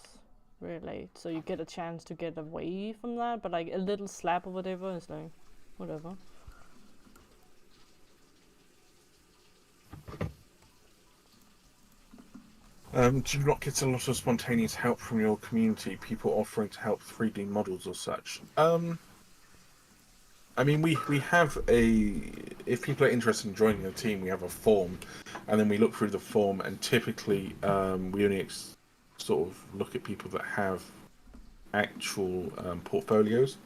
Really, so you get a chance to get away from that, but like a little slap or whatever is like, whatever. Do you not get a lot of spontaneous help from your community? People offering to help 3D models or such? I mean, we have if people are interested in joining the team, we have a form, and then we look through the form, and typically we only sort of look at people that have actual portfolios,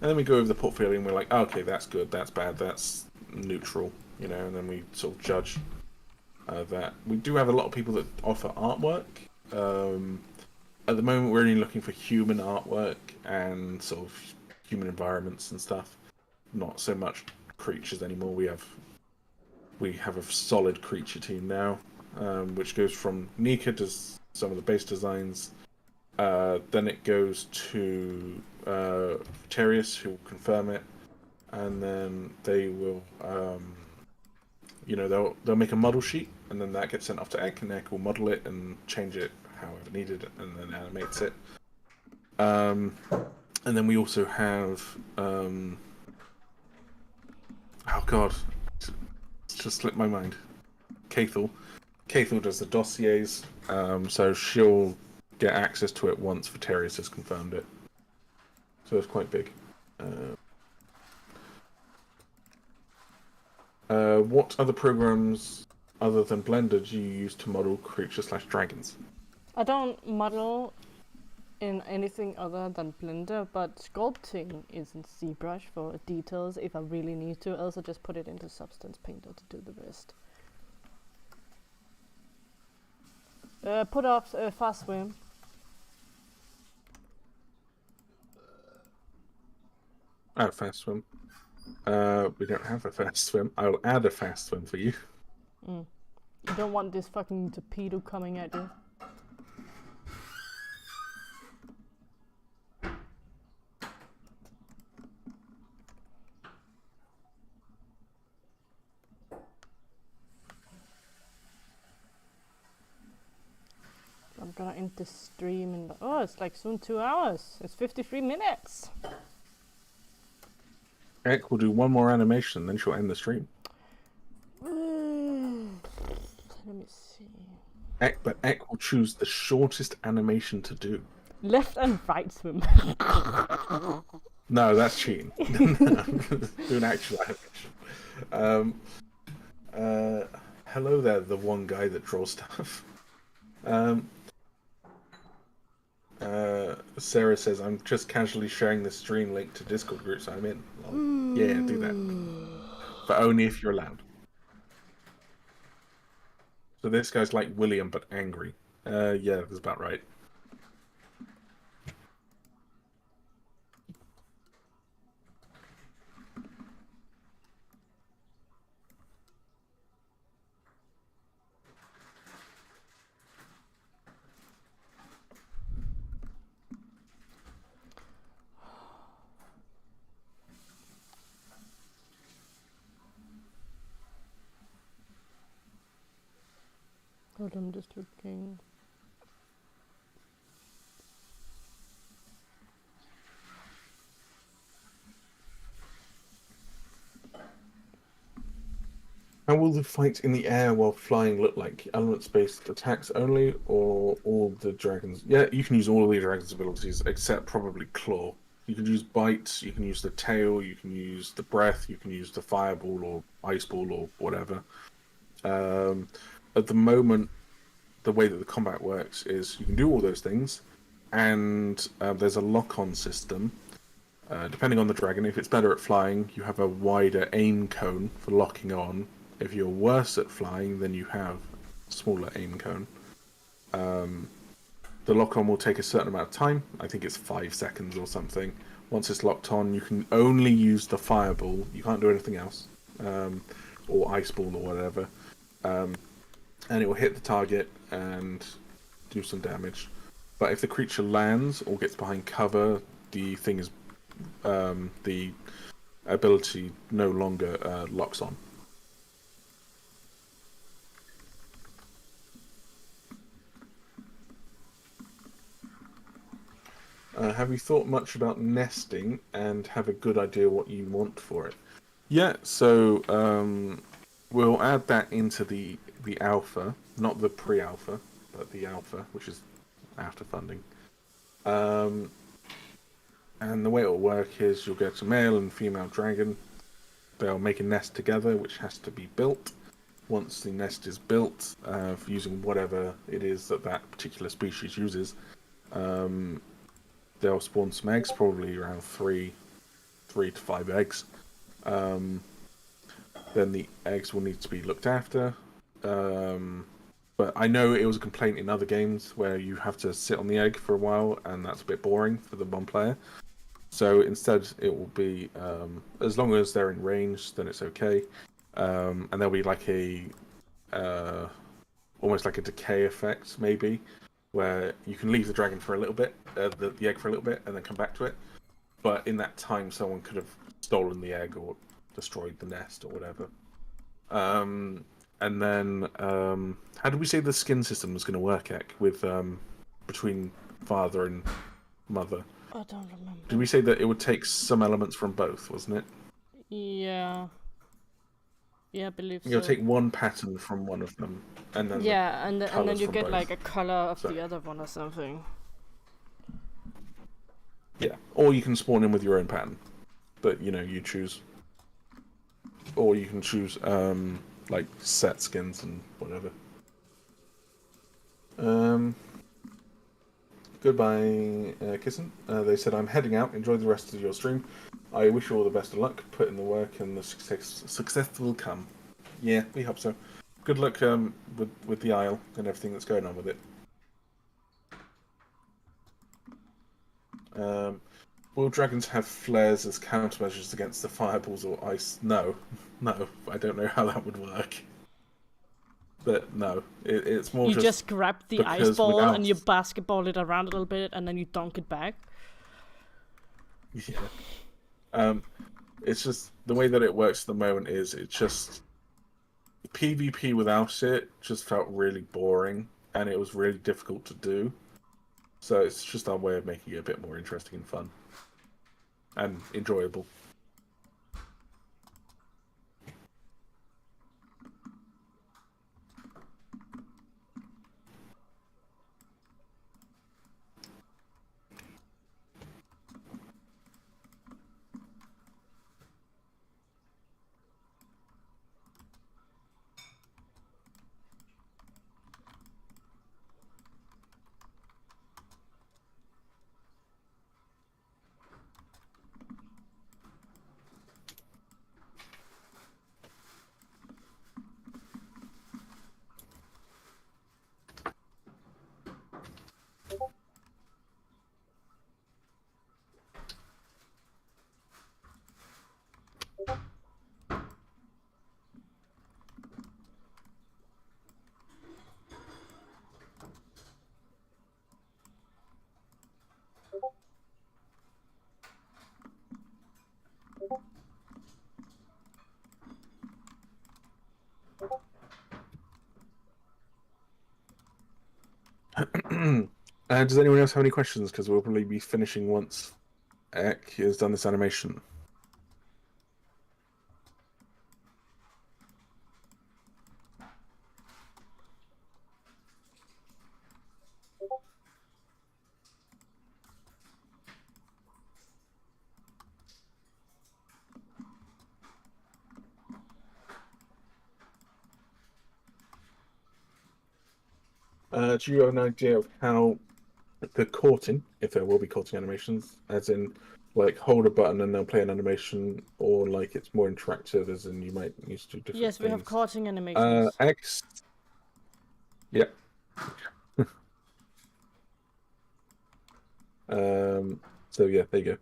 and then we go over the portfolio and we're like, oh, okay, that's good, that's bad, that's neutral, you know, and then we sort of judge that. We do have a lot of people that offer artwork. At the moment, we're only looking for human artwork and sort of human environments and stuff. Not so much creatures anymore. We have a solid creature team now, which goes from Nika does some of the base designs. Then it goes to Terius, who will confirm it, and then they will, they'll make a model sheet, and then that gets sent off to Ek, and Ek will model it and change it however needed, and then animates it. And then we also have, oh god, it just slipped my mind. Cathal does the dossiers, so she'll get access to it once Terius has confirmed it. So it's quite big. What other programs other than Blender do you use to model creatures/dragons? I don't model in anything other than Blender, but sculpting is in ZBrush for details if I really need to. I also just put it into Substance Painter to do the rest. Put off Fast Swim. Oh, Fast Swim. We don't have a Fast Swim. I'll add a Fast Swim for you. You don't want this fucking torpedo coming at you. I'm gonna end the stream in it's like soon 2 hours. It's 53 minutes. Ek will do one more animation, then she'll end the stream. Let me see. But Ek will choose the shortest animation to do. Left and right swim. No, that's cheating. Do an actual animation. Hello there, the one guy that draws stuff. Sarah says, I'm just casually sharing the stream link to Discord groups I'm in. Well, yeah, do that. But only if you're allowed. So this guy's like William, but angry. Yeah, that's about right. Hold on, just looking. How will the fight in the air while flying look like? Elements-based attacks only, or all the dragons? Yeah, you can use all of the dragons' abilities, except probably Claw. You can use Bite, you can use the Tail, you can use the Breath, you can use the Fireball or Ice Ball or whatever. At the moment, the way that the combat works is you can do all those things, and there's a lock-on system. Depending on the dragon, if it's better at flying, you have a wider aim cone for locking on. If you're worse at flying, then you have a smaller aim cone. The lock-on will take a certain amount of time. I think it's 5 seconds or something. Once it's locked on, you can only use the Fireball. You can't do anything else. Or Ice Ball or whatever. And it will hit the target and do some damage. But if the creature lands or gets behind cover, the thing is... the ability no longer locks on. Have you thought much about nesting and have a good idea what you want for it? Yeah, so we'll add that into the alpha, not the pre-alpha, but the alpha, which is after funding. And the way it'll work is you'll get a male and female dragon. They'll make a nest together, which has to be built. Once the nest is built, using whatever it is that particular species uses, they'll spawn some eggs, probably around 3 to 5 eggs. Then the eggs will need to be looked after. But I know it was a complaint in other games where you have to sit on the egg for a while, and that's a bit boring for the one player. So instead, it will be as long as they're in range, then it's okay. And there'll be like almost like a decay effect, maybe, where you can leave the dragon for a little bit, the egg for a little bit, and then come back to it. But in that time, someone could have stolen the egg or destroyed the nest or whatever. And then, how did we say the skin system was going to work, Ek, with between father and mother? I don't remember. Did we say that it would take some elements from both, wasn't it? Yeah. Yeah, I believe so. You'll take one pattern from one of them, and then and then you get both. like a color of the other one or something. Yeah, or you can spawn in with your own pattern, but you choose. Or you can choose like set skins and whatever. Goodbye, Kissen. They said, I'm heading out. Enjoy the rest of your stream. I wish you all the best of luck. Put in the work and the success will come. Yeah, we hope so. Good luck with the Isle and everything that's going on with it. Will dragons have flares as countermeasures against the fireballs or ice? No. I don't know how that would work. But no, it's more you just grab the ice ball and you basketball it around a little bit and then you dunk it back. Yeah. It's just the way that it works at the moment is it's just PvP without it just felt really boring and it was really difficult to do. So it's just our way of making it a bit more interesting and fun and enjoyable. Does anyone else have any questions? Because we'll probably be finishing once Ek has done this animation. Do you have an idea of how the courting, if there will be courting animations, as in like hold a button and they'll play an animation, or like it's more interactive, as in you might use to do different Yes, we things? have courting animations. X. Yeah. So yeah, there you go.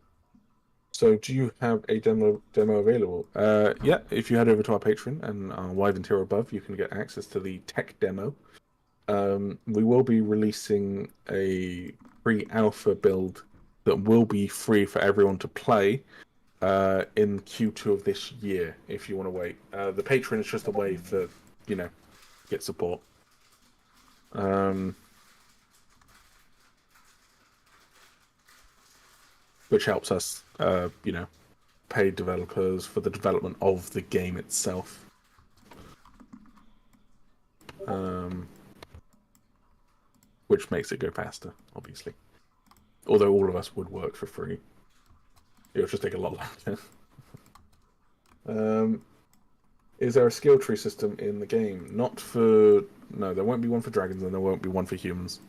So do you have a demo available? Yeah, if you head over to our Patreon and our Wyvern tier above, you can get access to the tech demo. We will be releasing a pre-alpha build that will be free for everyone to play in Q2 of this year, if you want to wait. The Patreon is just a way for, get support. Which helps us, pay developers for the development of the game itself. Which makes it go faster, obviously. Although all of us would work for free. It'll just take a lot longer. Is there a skill tree system in the game? Not for... No, there won't be one for dragons and there won't be one for humans.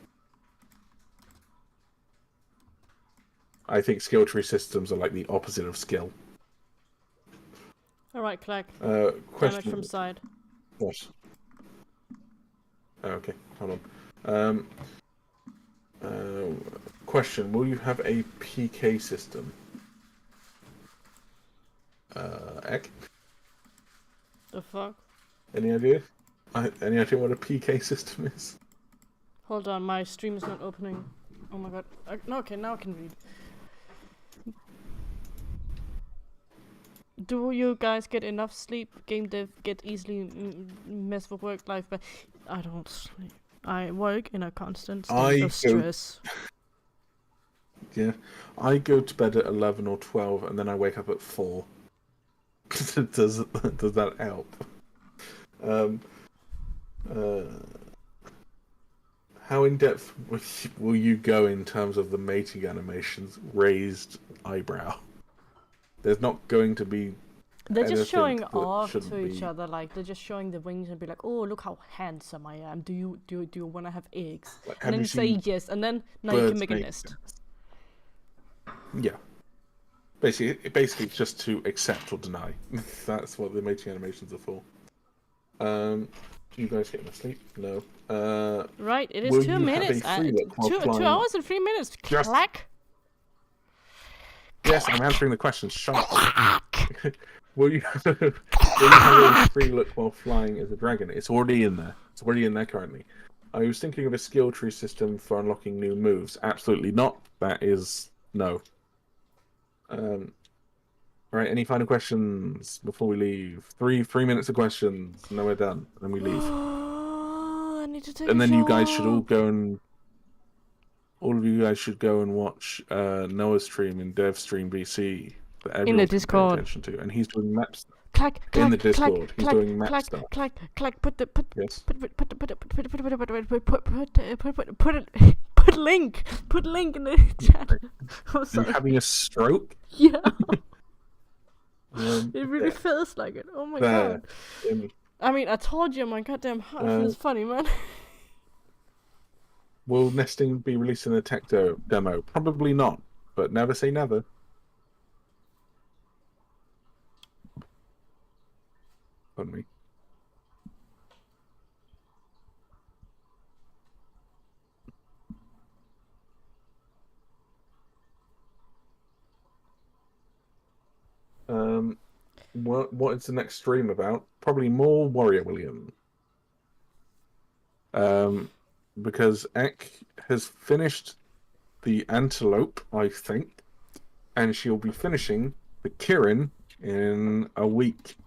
I think skill tree systems are like the opposite of skill. Alright, Clack. Question... Damage from side. What? Oh, okay, hold on. Question, will you have a PK system? Egg? The fuck? Any idea? Any idea what a PK system is? Hold on, my stream is not opening. Oh my god. No, okay, now I can read. Do you guys get enough sleep? Game dev get easily mess with work life, but I don't sleep. I work in a constant state of stress. Yeah, I go to bed at 11 or 12 and then I wake up at 4. does that help? How in depth will you go in terms of the mating animations? Raised eyebrow. There's not going to be. They're just showing off to each other, like they're just showing the wings and be like, "Oh, look how handsome I am. Do you want to have eggs?" Like, and then you say yes, and then now you can make a nest. Yeah. Basically, it's just to accept or deny. That's what the mating animations are for. Do you guys get enough sleep? No. Right, it is 2 minutes. 2 hours and 3 minutes. Just... Clack. Yes, I'm answering the question. Shut up. Will you have a free look while flying as a dragon? It's already in there. It's already in there currently. I was thinking of a skill tree system for unlocking new moves. Absolutely not. That is no. Right, any final questions before we leave? Three minutes of questions, and then we're done. And then we leave. I need to take and a then shower. You guys should all go and... All of you guys should go and watch Noah's stream in DevStream BC. That everyone in the Discord. Pay attention to. And he's doing map stuff. Clack, in the Discord. He's clack, doing map clack, stuff. Clack. Put link. Put link in the chat. Are you having a stroke? Yeah. It really feels like it. Oh my god. I mean, I told you my goddamn heart feels funny, man. Will nesting be released in a tech demo? Probably not, but never say never. Pardon me. What is the next stream about? Probably more Warrior William. Because Ek has finished the Antelope, I think, and she'll be finishing the Kirin in a week.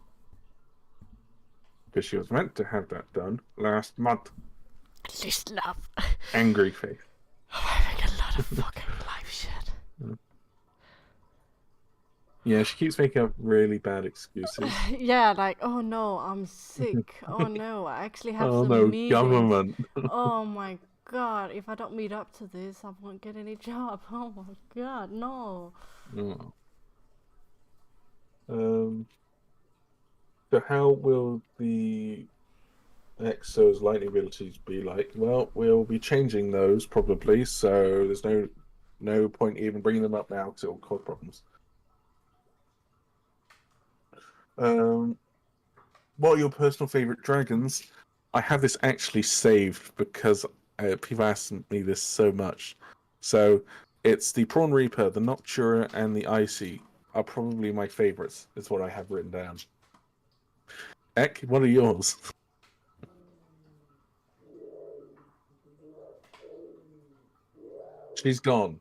Because she was meant to have that done last month. Just love. Angry face. I'm having a lot of fucking life shit. Yeah, she keeps making up really bad excuses. Yeah, like, oh no, I'm sick. Oh no, I actually have some meetings. Government. Oh my god, if I don't meet up to this, I won't get any job. Oh my god, no. So how will the Exo's lightning abilities be like? Well, we'll be changing those probably, so there's no point even bringing them up now because it will cause problems. What are your personal favorite dragons? I have this actually saved because people ask me this so much. So it's the Prawn Reaper, the Noctura, and the Icy are probably my favorites. Is what I have written down. Ek, what are yours? She's gone.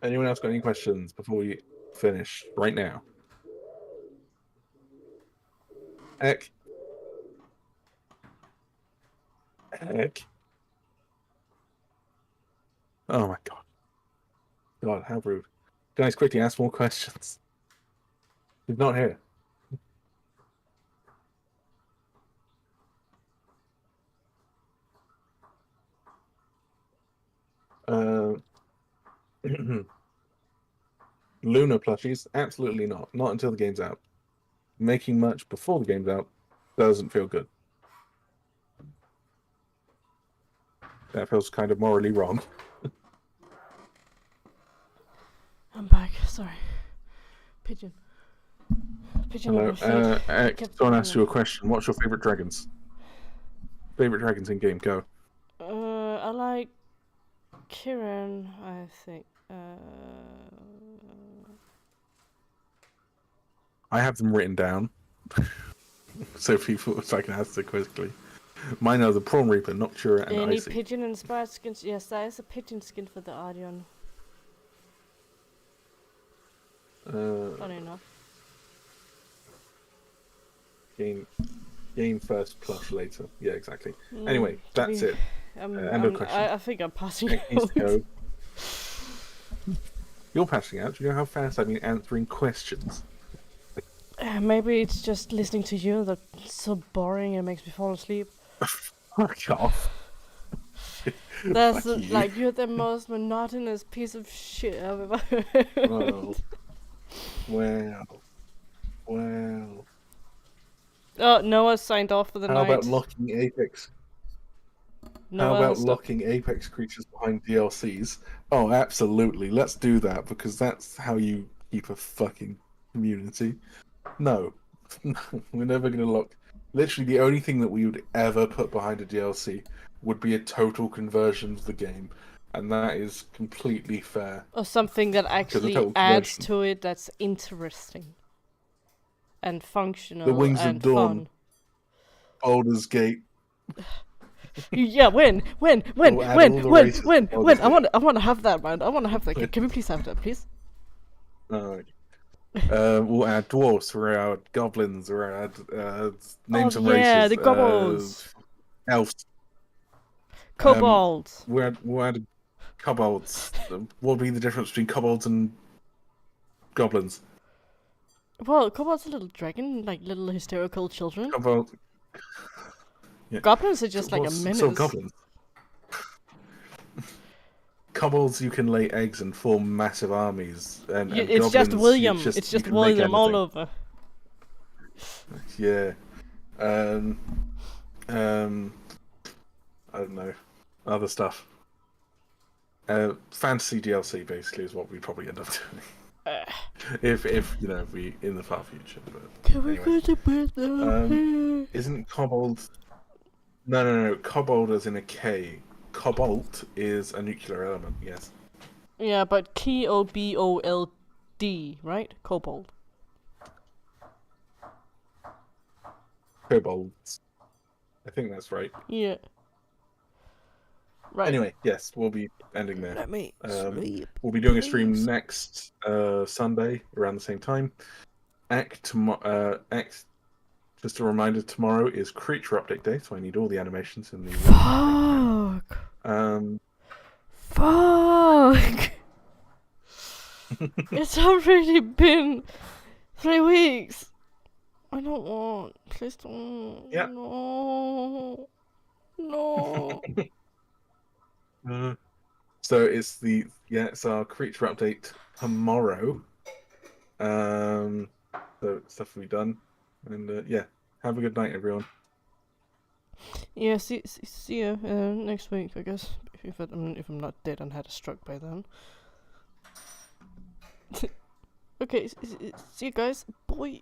Anyone else got any questions before we finish right now? Ek. Oh my god. God, how rude. Guys, quickly ask more questions. He's not here. Luna plushies, absolutely not. Not until the game's out. Making much before the game's out doesn't feel good. That feels kind of morally wrong. I'm back. Sorry. Pigeon. Pigeon Hello. on my feet. X, someone asked you a question. What's your favorite dragons? Favorite dragons in game? Go. I like Kiran, I think. I have them written down, so I can answer quickly. Mine are the Prawn Reaper, Noctura, and Any Icy. pigeon inspired skins? Yes, there is a pigeon skin for the Ardion. Funny enough. Game first, plush later. Yeah, exactly. Anyway, that's it. End of question. I think I'm passing Next needs to out. go. You're passing out. Do you know how fast I've been answering questions? Maybe it's just listening to you that's so boring and makes me fall asleep. Fuck off. That's Fuck you. like you're the most monotonous piece of shit I've ever heard. Oh. Wow. Oh, Noah signed off for the How night. about locking Apex? How about locking Apex creatures behind DLCs? Oh, absolutely. Let's do that because that's how you keep a fucking community. No, we're never going to lock. Literally, the only thing that we would ever put behind a DLC would be a total conversion of the game, and that is completely fair. Or something that actually adds to it that's interesting and functional The Wings and of Dawn, fun. Baldur's Gate. Yeah, when? I want to have that, man. I want to have that. Can we please have that, please? Alright. We'll add dwarves, we'll add goblins, we'll add names of races. Yeah, the kobolds. Elves. Kobolds. We'll add kobolds. What would be the difference between kobolds and goblins? Well, kobolds are little dragon, like little hysterical children. Kobold. Yeah. Goblins are just like a menace. So goblins. Kobolds, you can lay eggs and form massive armies, and it's goblins, just William. It's you just can William all over. Yeah. I don't know. Other stuff. Fantasy DLC basically is what we probably end up doing. If we in the far future. But can we anyway. go to bed now? Isn't kobold? No. Kobold as in a K. Cobalt is a nuclear element. Yes. Yeah, but Kobold, right? Kobold. Kobolds. I think that's right. Yeah. Right. Anyway, yes, we'll be ending there. Let me sleep. We'll be doing a stream next Sunday around the same time. Just a reminder, tomorrow is Creature Update Day, so I need all the animations in the... Fuck! It's already been 3 weeks! I don't want... Please don't... Yeah. No... So it's our Creature Update tomorrow. So stuff will be done. And yeah, have a good night, everyone. Yeah, see you next week, I guess. If I'm not dead and had a stroke by then. Okay, see you guys. Bye.